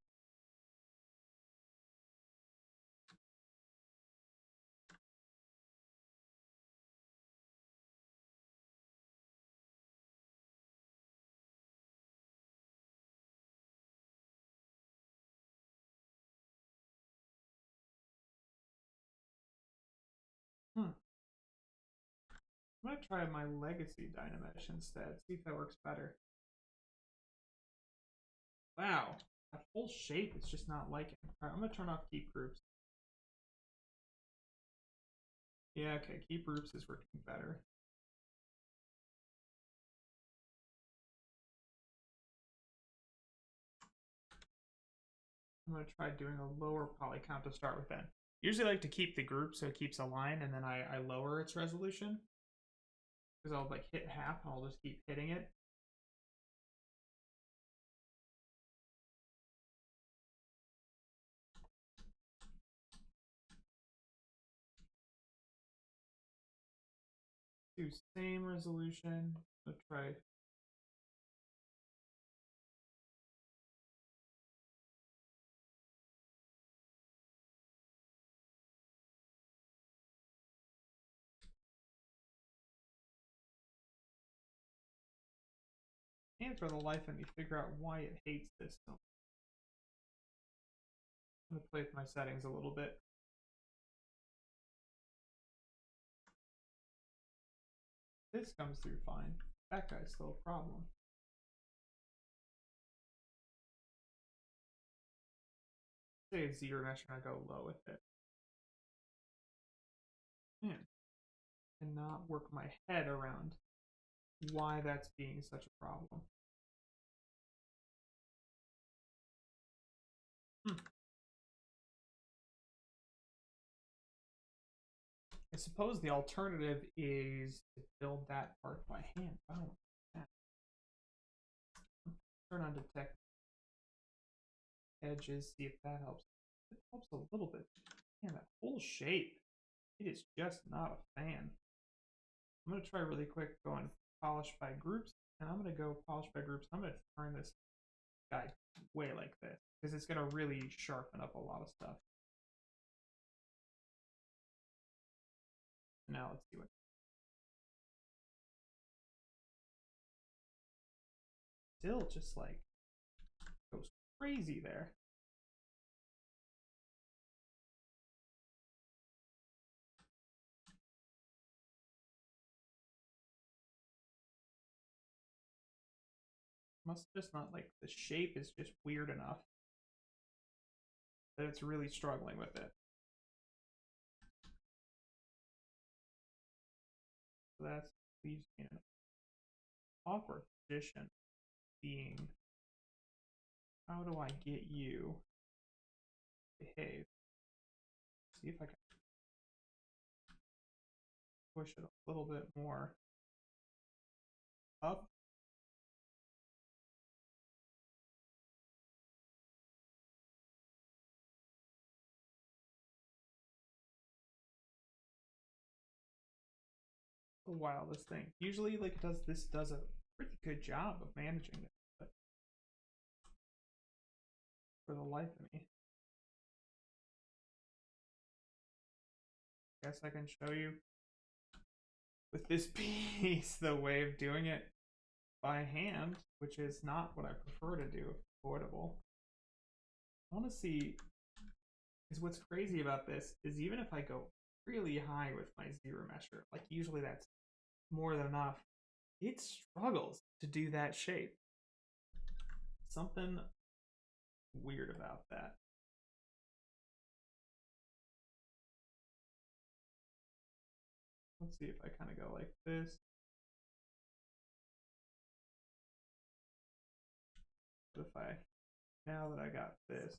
[SPEAKER 1] I'm gonna try my legacy Dynamesh instead, see if that works better. Wow, that whole shape is just not liking it. Alright, I'm gonna turn off keep groups. Yeah, okay, keep groups is working better. I'm gonna try doing a lower poly count to start with then. Usually I like to keep the group so it keeps a line and then I lower its resolution. Because I'll like hit half and I'll just keep hitting it. Do same resolution. I'll try. And for the life of me, figure out why it hates this. So I'm gonna play with my settings a little bit. This comes through fine. That guy's still a problem. Say it's Zbrush and I go low with it. Man, I cannot work my head around why that's being such a problem. I suppose the alternative is to build that part by hand. I don't want that. Turn on detect edges, see if that helps. It helps a little bit. Man, that whole shape, it is just not a fan. I'm going to try really quick going polish by groups, and I'm going to go polish by groups. I'm going to turn this guy way like this because it's going to really sharpen up a lot of stuff. Now let's see what. Still just like goes crazy there. Must just not like the shape is just weird enough that it's really struggling with it. So that's leaves me in an awkward position being how do I get you to behave? See if I can push it a little bit more. up. The wildest thing. Usually, like this does a pretty good job of managing it, but for the life of me, I guess I can show you with this piece the way of doing it by hand, which is not what I prefer to do if avoidable. I want to see, because what's crazy about this is even if I go really high with my ZBrush, like usually that's more than enough, it struggles to do that shape. Something weird about that. Let's see if I kind of go like this. But if I, now that I got this,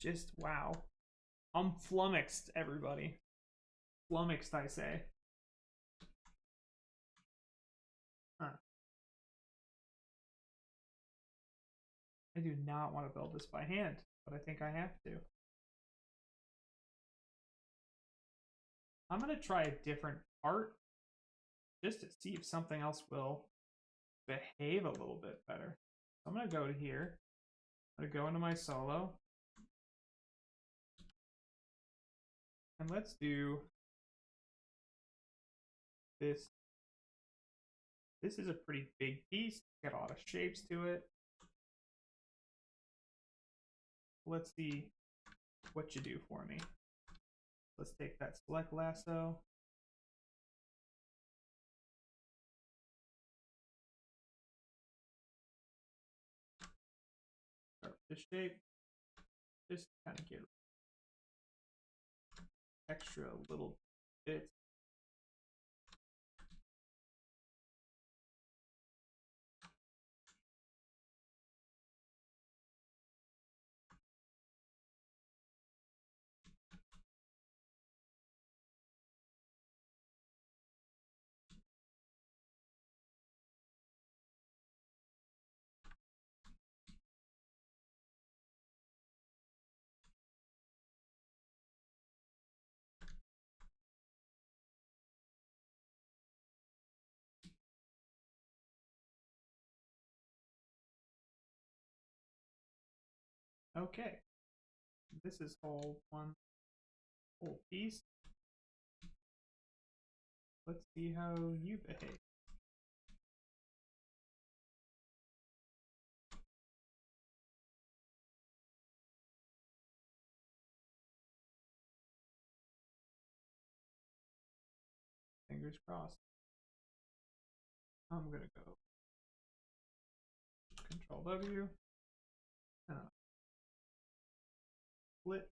[SPEAKER 1] just wow. I'm flummoxed, everybody. Flummoxed, I say. Huh. I do not want to build this by hand, but I think I have to. I'm going to try a different part just to see if something else will behave a little bit better. I'm going to go to here. I'm going to go into my solo. And let's do this. This is a pretty big piece. Got a lot of shapes to it. Let's see what you do for me. Let's take that select lasso. Start with this shape. Just kind of get extra little bits. Okay, this is whole piece. Let's see how you behave. Fingers crossed. I'm gonna go Control W. Split.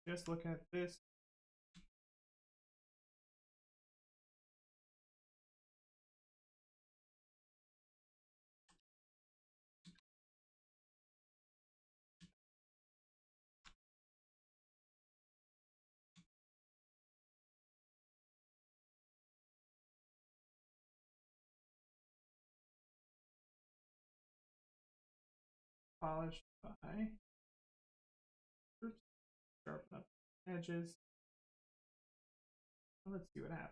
[SPEAKER 1] Just look at this. Polished by. Oops. Sharpen up edges. Let's see what happens.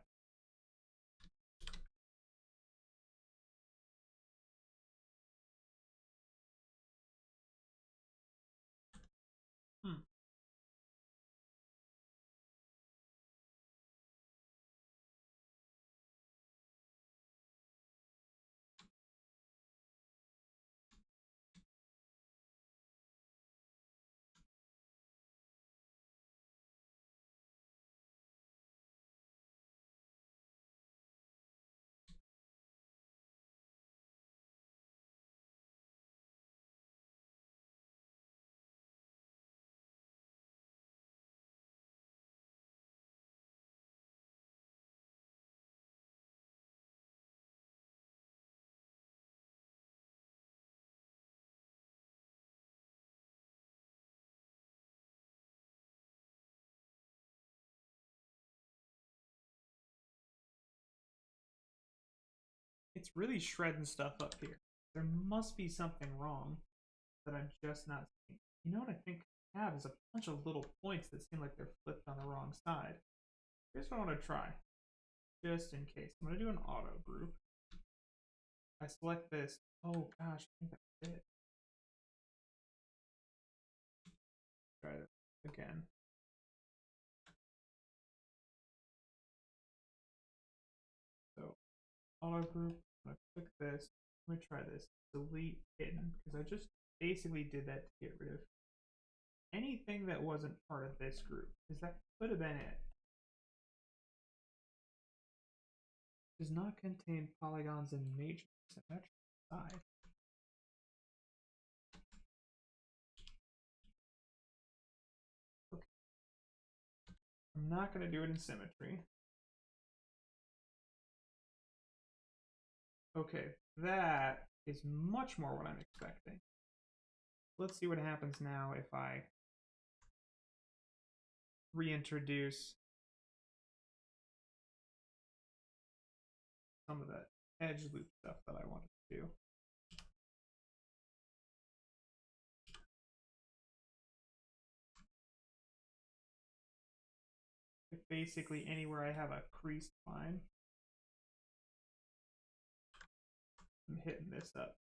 [SPEAKER 1] It's really shredding stuff up here. There must be something wrong that I'm just not seeing. You know what I think I have is a bunch of little points that seem like they're flipped on the wrong side. Here's what I want to try, just in case. I'm going to do an auto group. I select this. Oh gosh, I think that's it. Try it again. So auto group, I'm going to click this. I'm going to try this. Delete hidden, because I just basically did that to get rid of anything that wasn't part of this group, because that could have been it. Does not contain polygons in major symmetric side. Okay. I'm not going to do it in symmetry. Okay, that is much more what I'm expecting. Let's see what happens now if I reintroduce some of the edge loop stuff that I wanted to do. If basically anywhere I have a creased line, I'm hitting this up.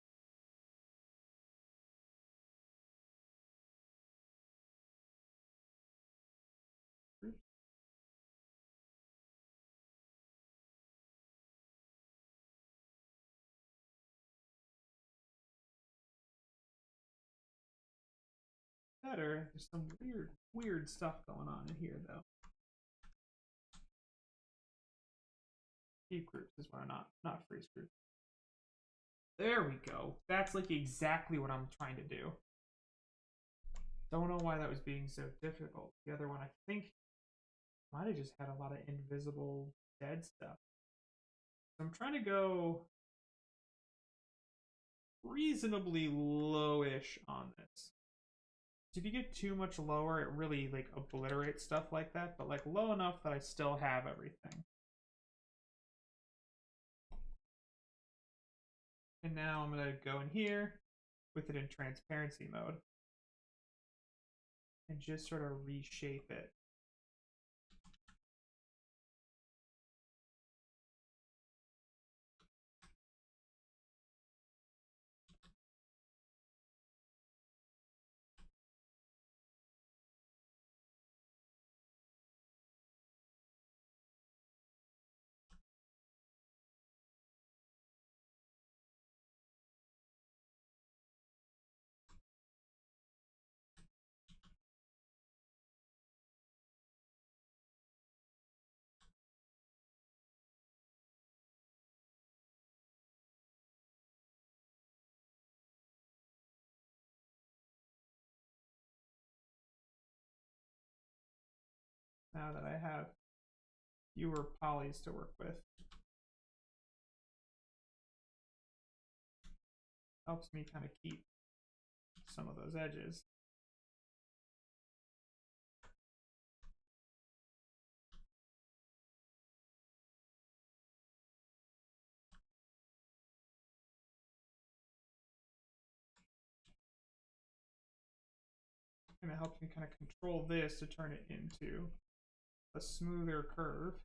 [SPEAKER 1] Better. There's some weird stuff going on in here, though. Deep groups is what I'm not freeze groups. There we go. That's like exactly what I'm trying to do. Don't know why that was being so difficult. The other one, I think, might have just had a lot of invisible dead stuff. So I'm trying to go reasonably lowish on this. If you get too much lower, it really like obliterates stuff like that, but like low enough that I still have everything. And now I'm gonna go in here with it in transparency mode and just sort of reshape it. Now that I have fewer polys to work with, helps me kind of keep some of those edges. And it helps me kind of control this to turn it into a smoother curve.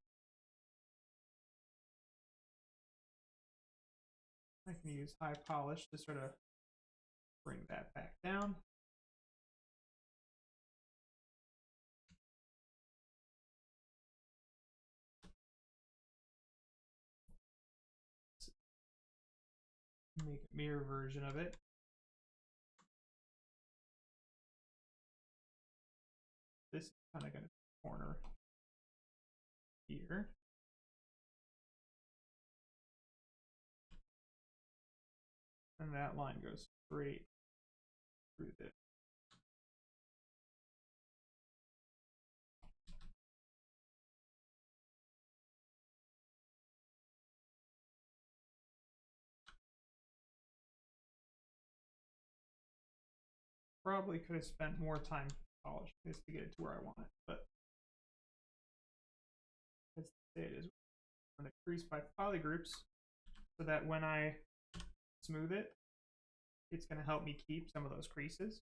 [SPEAKER 1] I can use high polish to sort of bring that back down. Make a mirror version of it. This is kind of going to corner here. And that line goes straight through this. Probably could have spent more time polishing this to get it to where I want it, but as it is, I'm going to crease by polygroups. so that when I smooth it, it's going to help me keep some of those creases.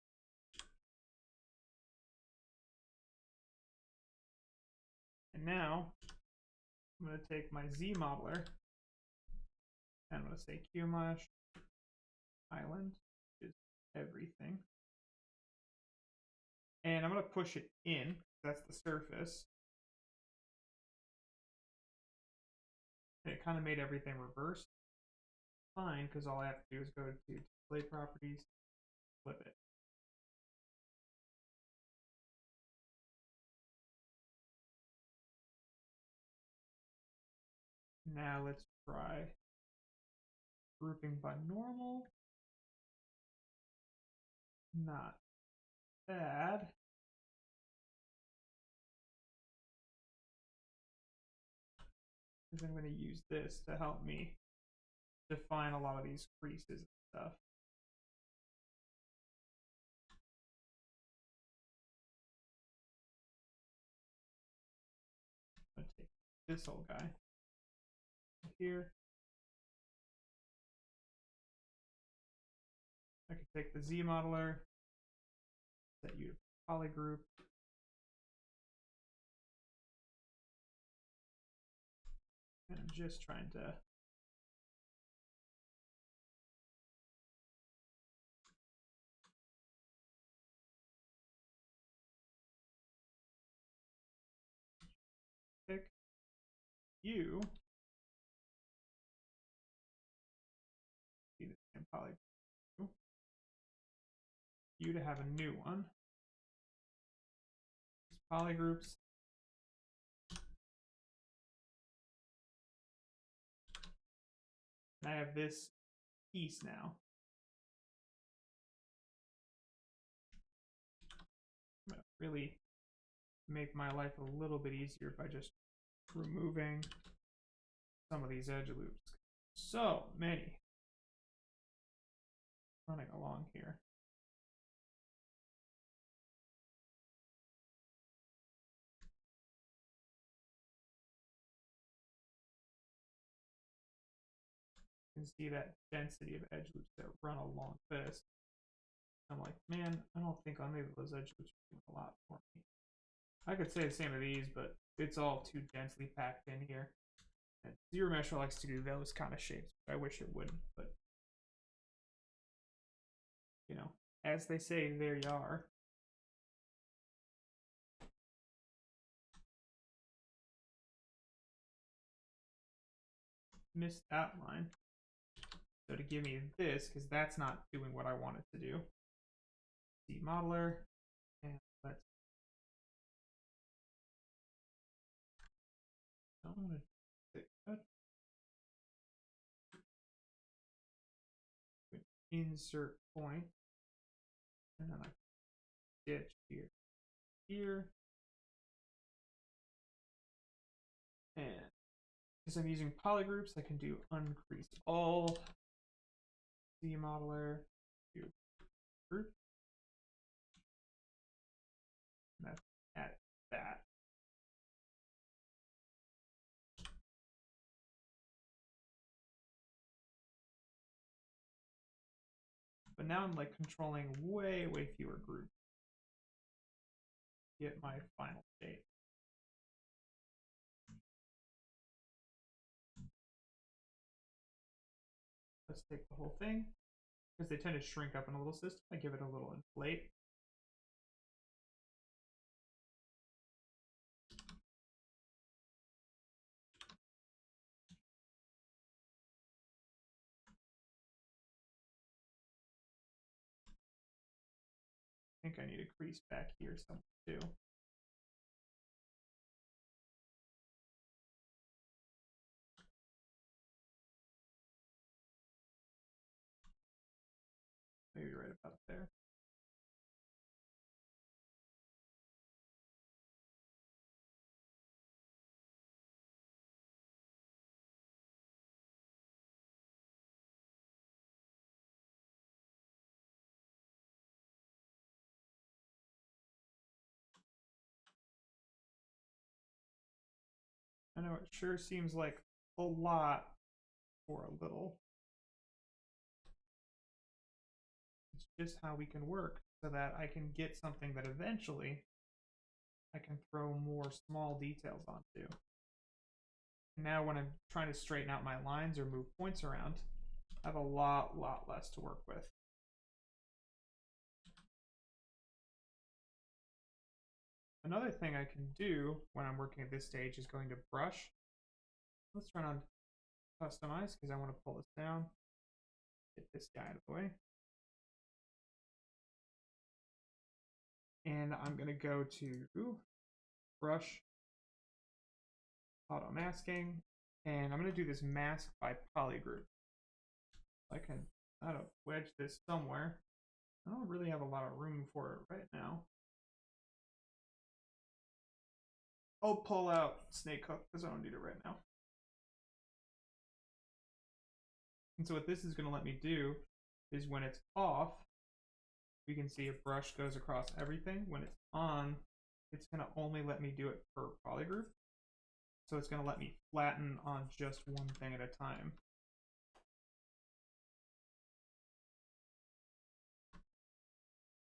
[SPEAKER 1] And now I'm going to take my Z modeler and I'm going to say QMush Island is everything. And I'm going to push it in. That's the surface. And it kind of made everything reversed. Fine, because all I have to do is go to display properties, flip it. Now let's try grouping by normal. Not bad. Because I'm going to use this to help me define a lot of these creases and stuff. I'm going to take this old guy here. I can take the Z modeler, set you to polygroup. And I'm just trying to pick you. See the same polygroup. You to have a new one. Polygroups. And I have this piece now. I'm going to really make my life a little bit easier by just removing some of these edge loops. So many running along here. You can see that density of edge loops that run along this. I'm like, man, I don't think any of those edge loops are doing a lot for me. I could say the same of these, but it's all too densely packed in here. And ZBrush likes to do those kind of shapes. I wish it wouldn't, but you know, as they say, there you are. Missed outline. So to give me this, because that's not doing what I want it to do. Z modeler, and let's. I'm gonna take that. Insert point, and then I stitch here, here, and because I'm using polygroups, I can do uncrease all. Z modeler, do group. And that's at that. But now I'm like controlling way fewer groups. Get my final shape. Let's take the whole thing. Because they tend to shrink up in a little system, I give it a little inflate. I think I need a crease back here somewhere too. Maybe right about there. I know it sure seems like a lot for a little. It's just how we can work so that I can get something that eventually I can throw more small details onto. Now when I'm trying to straighten out my lines or move points around, I have a lot less to work with. Another thing I can do when I'm working at this stage is going to brush. Let's turn on customize because I want to pull this down. Get this guy out of the way. And I'm going to go to brush, auto masking, and I'm going to do this mask by polygroup. I can wedge this somewhere. I don't really have a lot of room for it right now. I'll pull out Snake Hook because I don't need it right now. And so what this is going to let me do is when it's off, we can see a brush goes across everything. When it's on, it's going to only let me do it per polygroup. So it's going to let me flatten on just one thing at a time.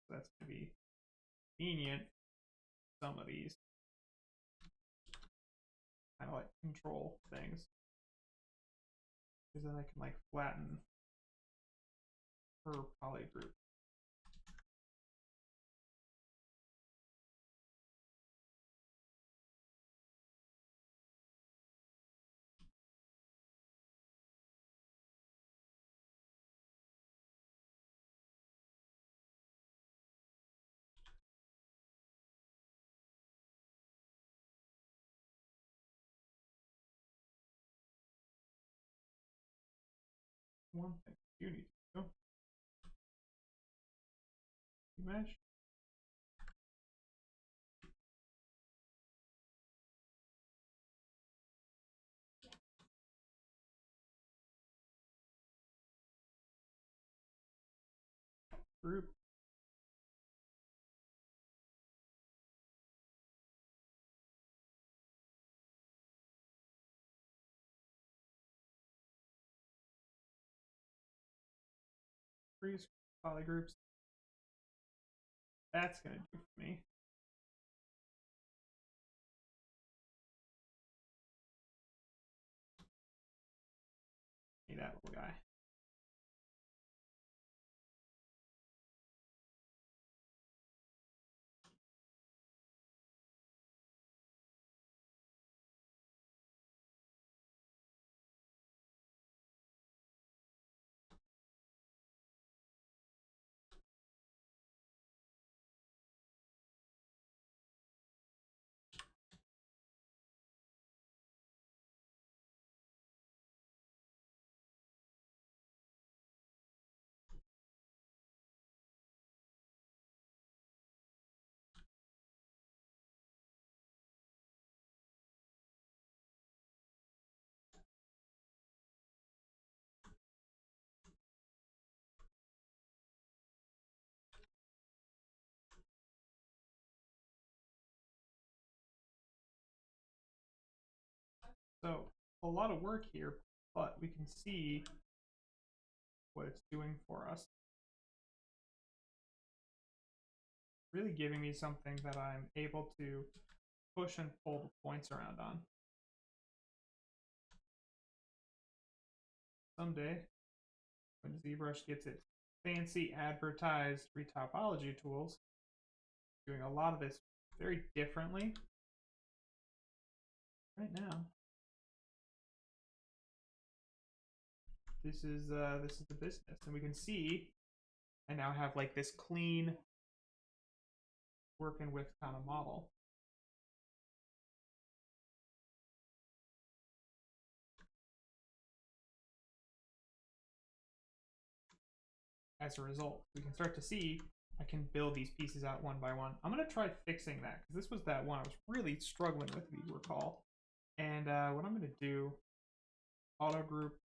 [SPEAKER 1] So that's going to be convenient. Some of these kind of like control things. Because then I can like flatten per polygroup. One thing you need to do. Mesh. Group. Freeze polygroups. That's going to do for me. Need that little guy. So a lot of work here, but we can see what it's doing for us. Really giving me something that I'm able to push and pull the points around on. Someday, when Zbrush gets its fancy advertised retopology tools, doing a lot of this very differently. Right now, this is the business, and we can see I now have like this clean working with kind of model. As a result, we can start to see I can build these pieces out one by one. I'm going to try fixing that because this was that one I was really struggling with, if you recall. And what I'm going to do, auto group,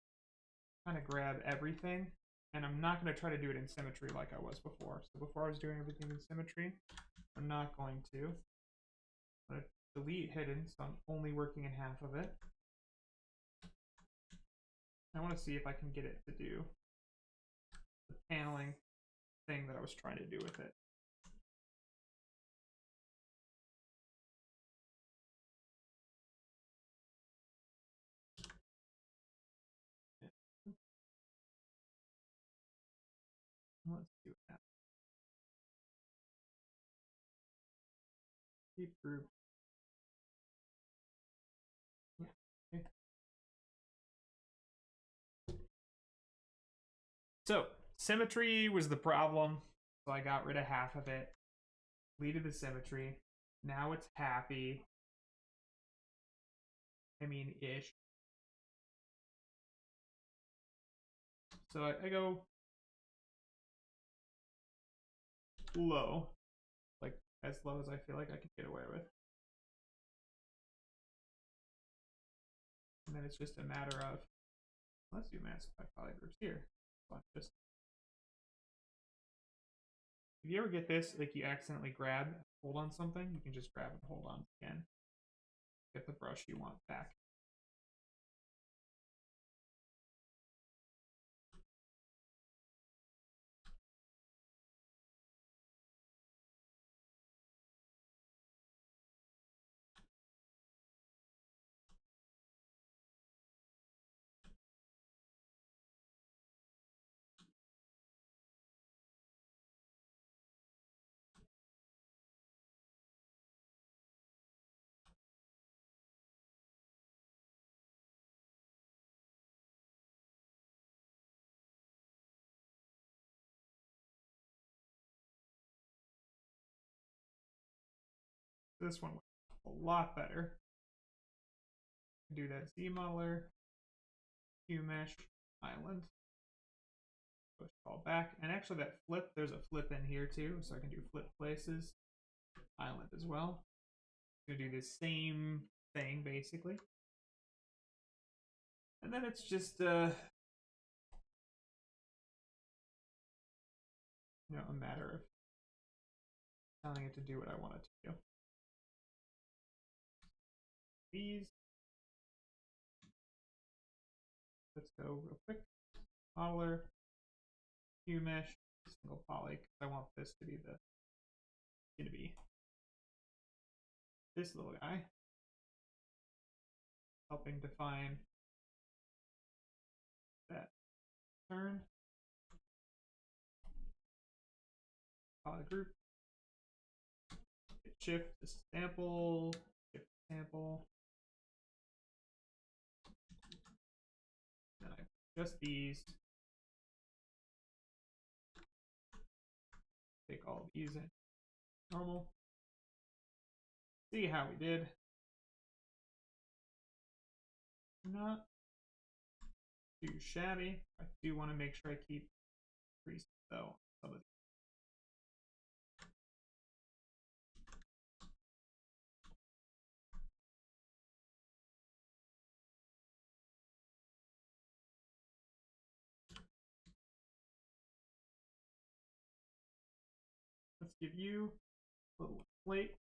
[SPEAKER 1] kind of grab everything. And I'm not going to try to do it in symmetry like I was before. So before I was doing everything in symmetry, I'm not going to. I'm going to delete hidden, so I'm only working in half of it. I want to see if I can get it to do the paneling thing that I was trying to do with it. Let's do that. Keep group. Yeah. Okay. So symmetry was the problem. So I got rid of half of it. Deleted the symmetry. Now it's happy. I mean, ish. So I go low, like as low as I feel like I can get away with. And then it's just a matter of, let's do mask by polygroups here. Just, if you ever get this, like you accidentally grab, hold on something, you can just grab and hold on again. Get the brush you want back. This one went a lot better. Do that Z modeler, Q mesh, island. Push all back. And actually that flip, there's a flip in here too, so I can do flip places, island as well. I'm gonna do the same thing basically. And then it's just a matter of telling it to do what I want it to do. These. Let's go real quick. Modeler, Q mesh, single poly, because I want this to be this little guy, helping define that turn. Poly group. Hit shift to sample, shift sample. Then I adjust these. Take all of these in normal. See how we did. Not too shabby. I do want to make sure I keep creases though. Some of these. Let's give you a little plate.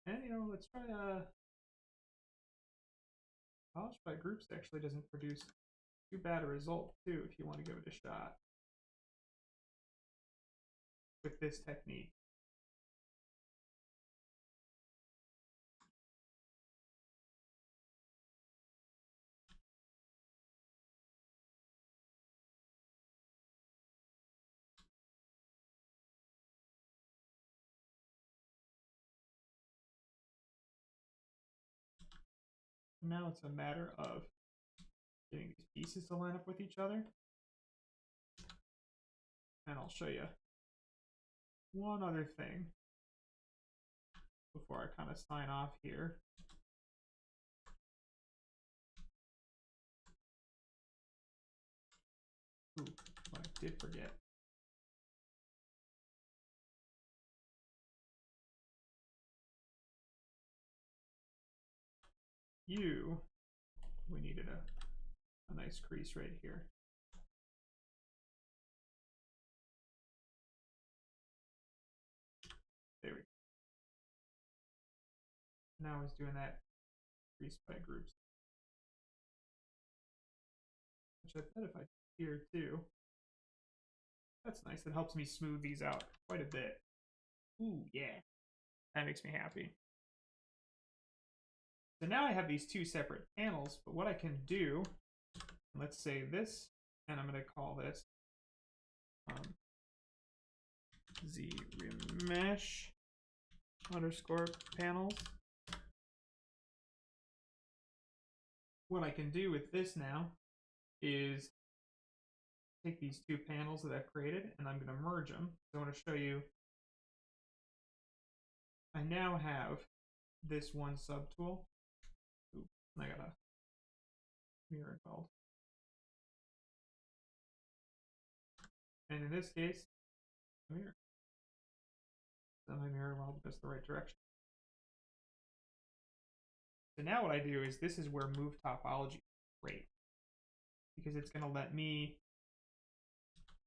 [SPEAKER 1] And let's try polish by groups actually doesn't produce too bad a result too if you want to give it a shot with this technique. Now it's a matter of getting these pieces to line up with each other. And I'll show you one other thing before I kind of sign off here. Ooh, what I did forget. We needed a nice crease right here. There we go. Now I was doing that crease by groups. Which I bet if I do here too, that's nice. That helps me smooth these out quite a bit. Ooh, yeah. That makes me happy. So now I have these two separate panels, but what I can do, let's say this, and I'm going to call this zremesh underscore panels. What I can do with this now is take these two panels that I've created and I'm going to merge them. So I want to show you, I now have this one subtool. Ooh, I got a mirror involved. And in this case, mirror. So my mirror well goes the right direction. So now what I do is this is where move topology is great, because it's going to let me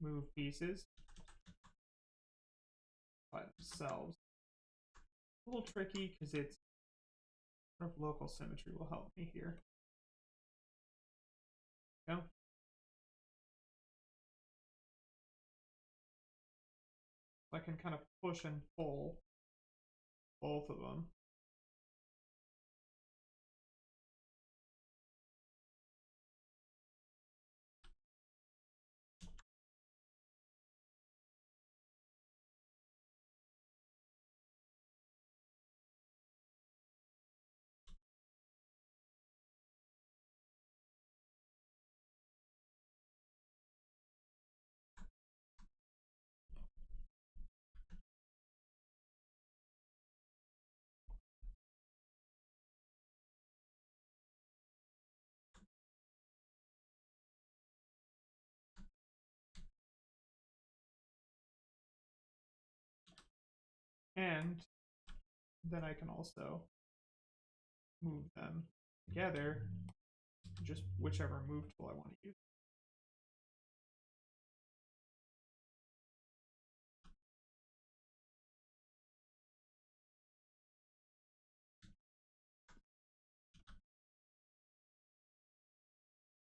[SPEAKER 1] move pieces by themselves. A little tricky because it's sort of local symmetry will help me here. Go. I can kind of push and pull both of them. And then I can also move them together, just whichever move tool I want to use.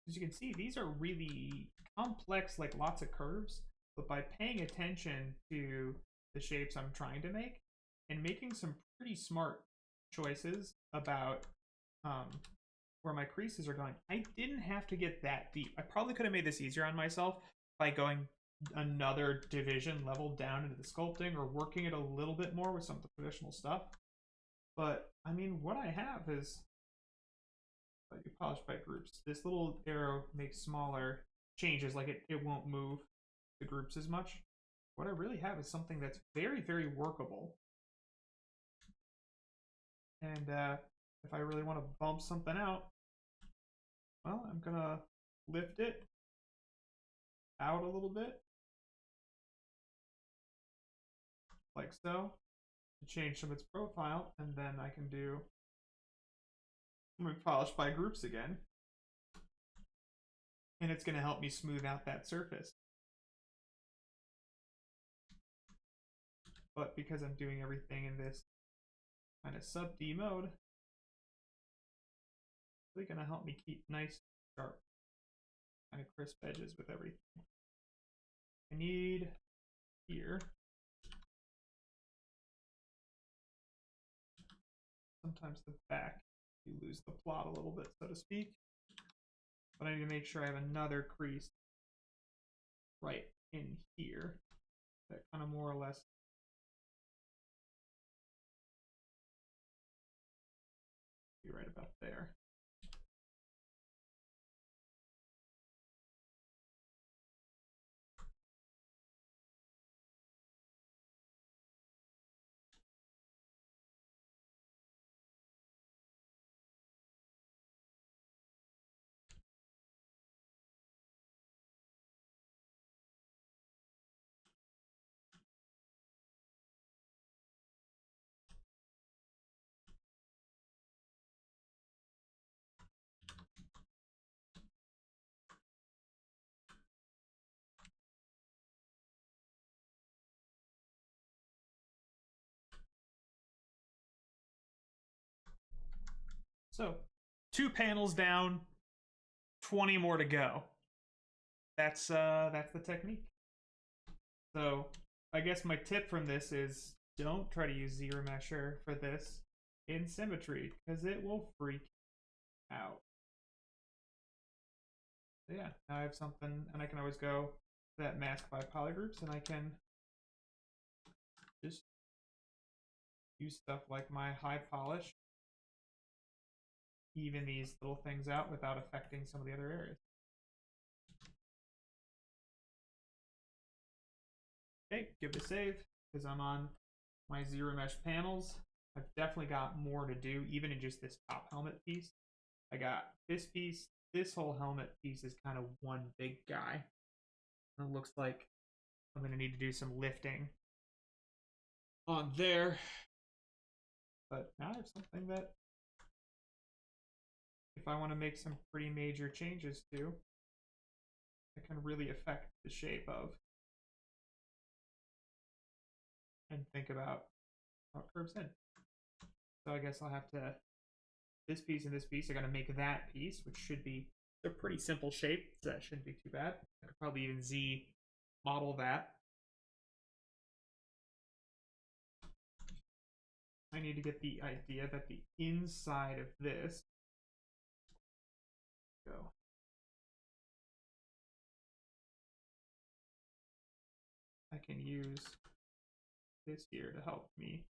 [SPEAKER 1] As you can see, these are really complex, like lots of curves, but by paying attention to the shapes I'm trying to make and making some pretty smart choices about where my creases are going, I didn't have to get that deep. I probably could have made this easier on myself by going another division level down into the sculpting or working it a little bit more with some of the traditional stuff. But I mean, what I have is, you polish by groups. This little arrow makes smaller changes, like it won't move the groups as much. What I really have is something that's very, very workable. And if I really want to bump something out, well, I'm gonna lift it out a little bit, like so, to change some of its profile, and then I can do polish by groups again, and it's gonna help me smooth out that surface. But because I'm doing everything in this kind of sub D mode, it's really gonna help me keep nice, sharp, kind of crisp edges with everything. I need here. Sometimes the back, you lose the plot a little bit, so to speak. But I need to make sure I have another crease right in here that kind of more or less be right about there. So 2 panels down, 20 more to go. That's the technique. So I guess my tip from this is don't try to use ZRemesher for this in symmetry because it will freak out. So yeah, now I have something, and I can always go to that mask by polygroups, and I can just use stuff like my high polish, even these little things out without affecting some of the other areas. Okay, give it a save because I'm on my ZRemesh panels. I've definitely got more to do, even in just this top helmet piece. I got this piece. This whole helmet piece is kind of one big guy. And it looks like I'm going to need to do some lifting on there. But now I have something that if I want to make some pretty major changes to, it can really affect the shape of and think about how it curves in. So I guess I'll have to, this piece and this piece, I got to make that piece, which should be a pretty simple shape, so that shouldn't be too bad. I could probably even Z model that. I need to get the idea that the inside of this go. I can use this here to help me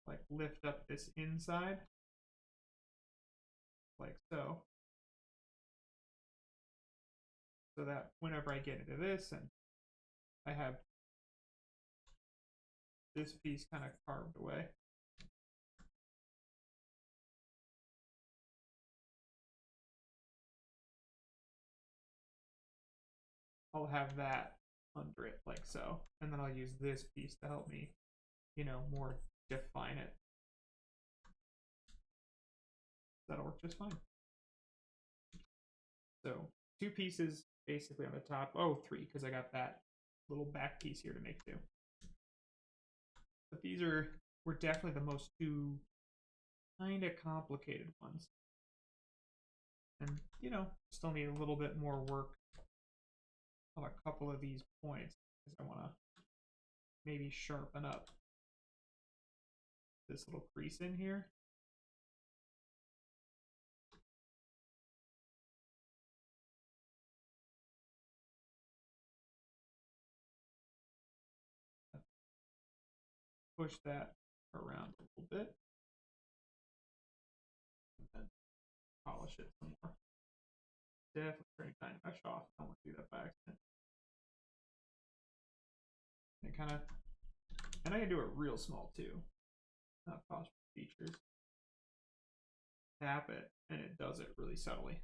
[SPEAKER 1] like lift up this inside like so. So that whenever I get into this and I have this piece kind of carved away, I'll have that under it like so. And then I'll use this piece to help me, you know, more define it. That'll work just fine. So 2 pieces basically on the top. Oh, 3, because I got that little back piece here to make too. But these were definitely the most 2 kind of complicated ones. And, you know, still need a little bit more work on a couple of these points because I want to maybe sharpen up this little crease in here. Push that around a little bit and then polish it some more. Definitely turning kind of mesh off. I don't want to do that by accident. And kind of, and I can do it real small too. Not posture features. Tap it, and it does it really subtly.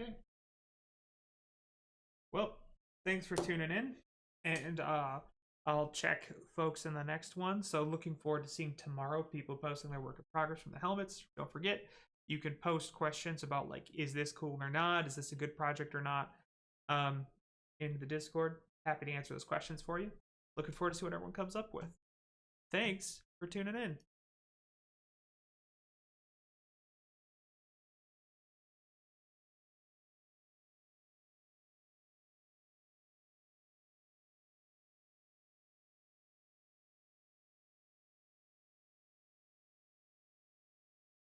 [SPEAKER 1] Okay. Well, thanks for tuning in, and I'll check folks in the next one. So looking forward to seeing tomorrow people posting their work in progress from the helmets. Don't forget, you can post questions about like, is this cool or not? Is this a good project or not? In the Discord. Happy to answer those questions for you. Looking forward to see what everyone comes up with. Thanks for tuning in.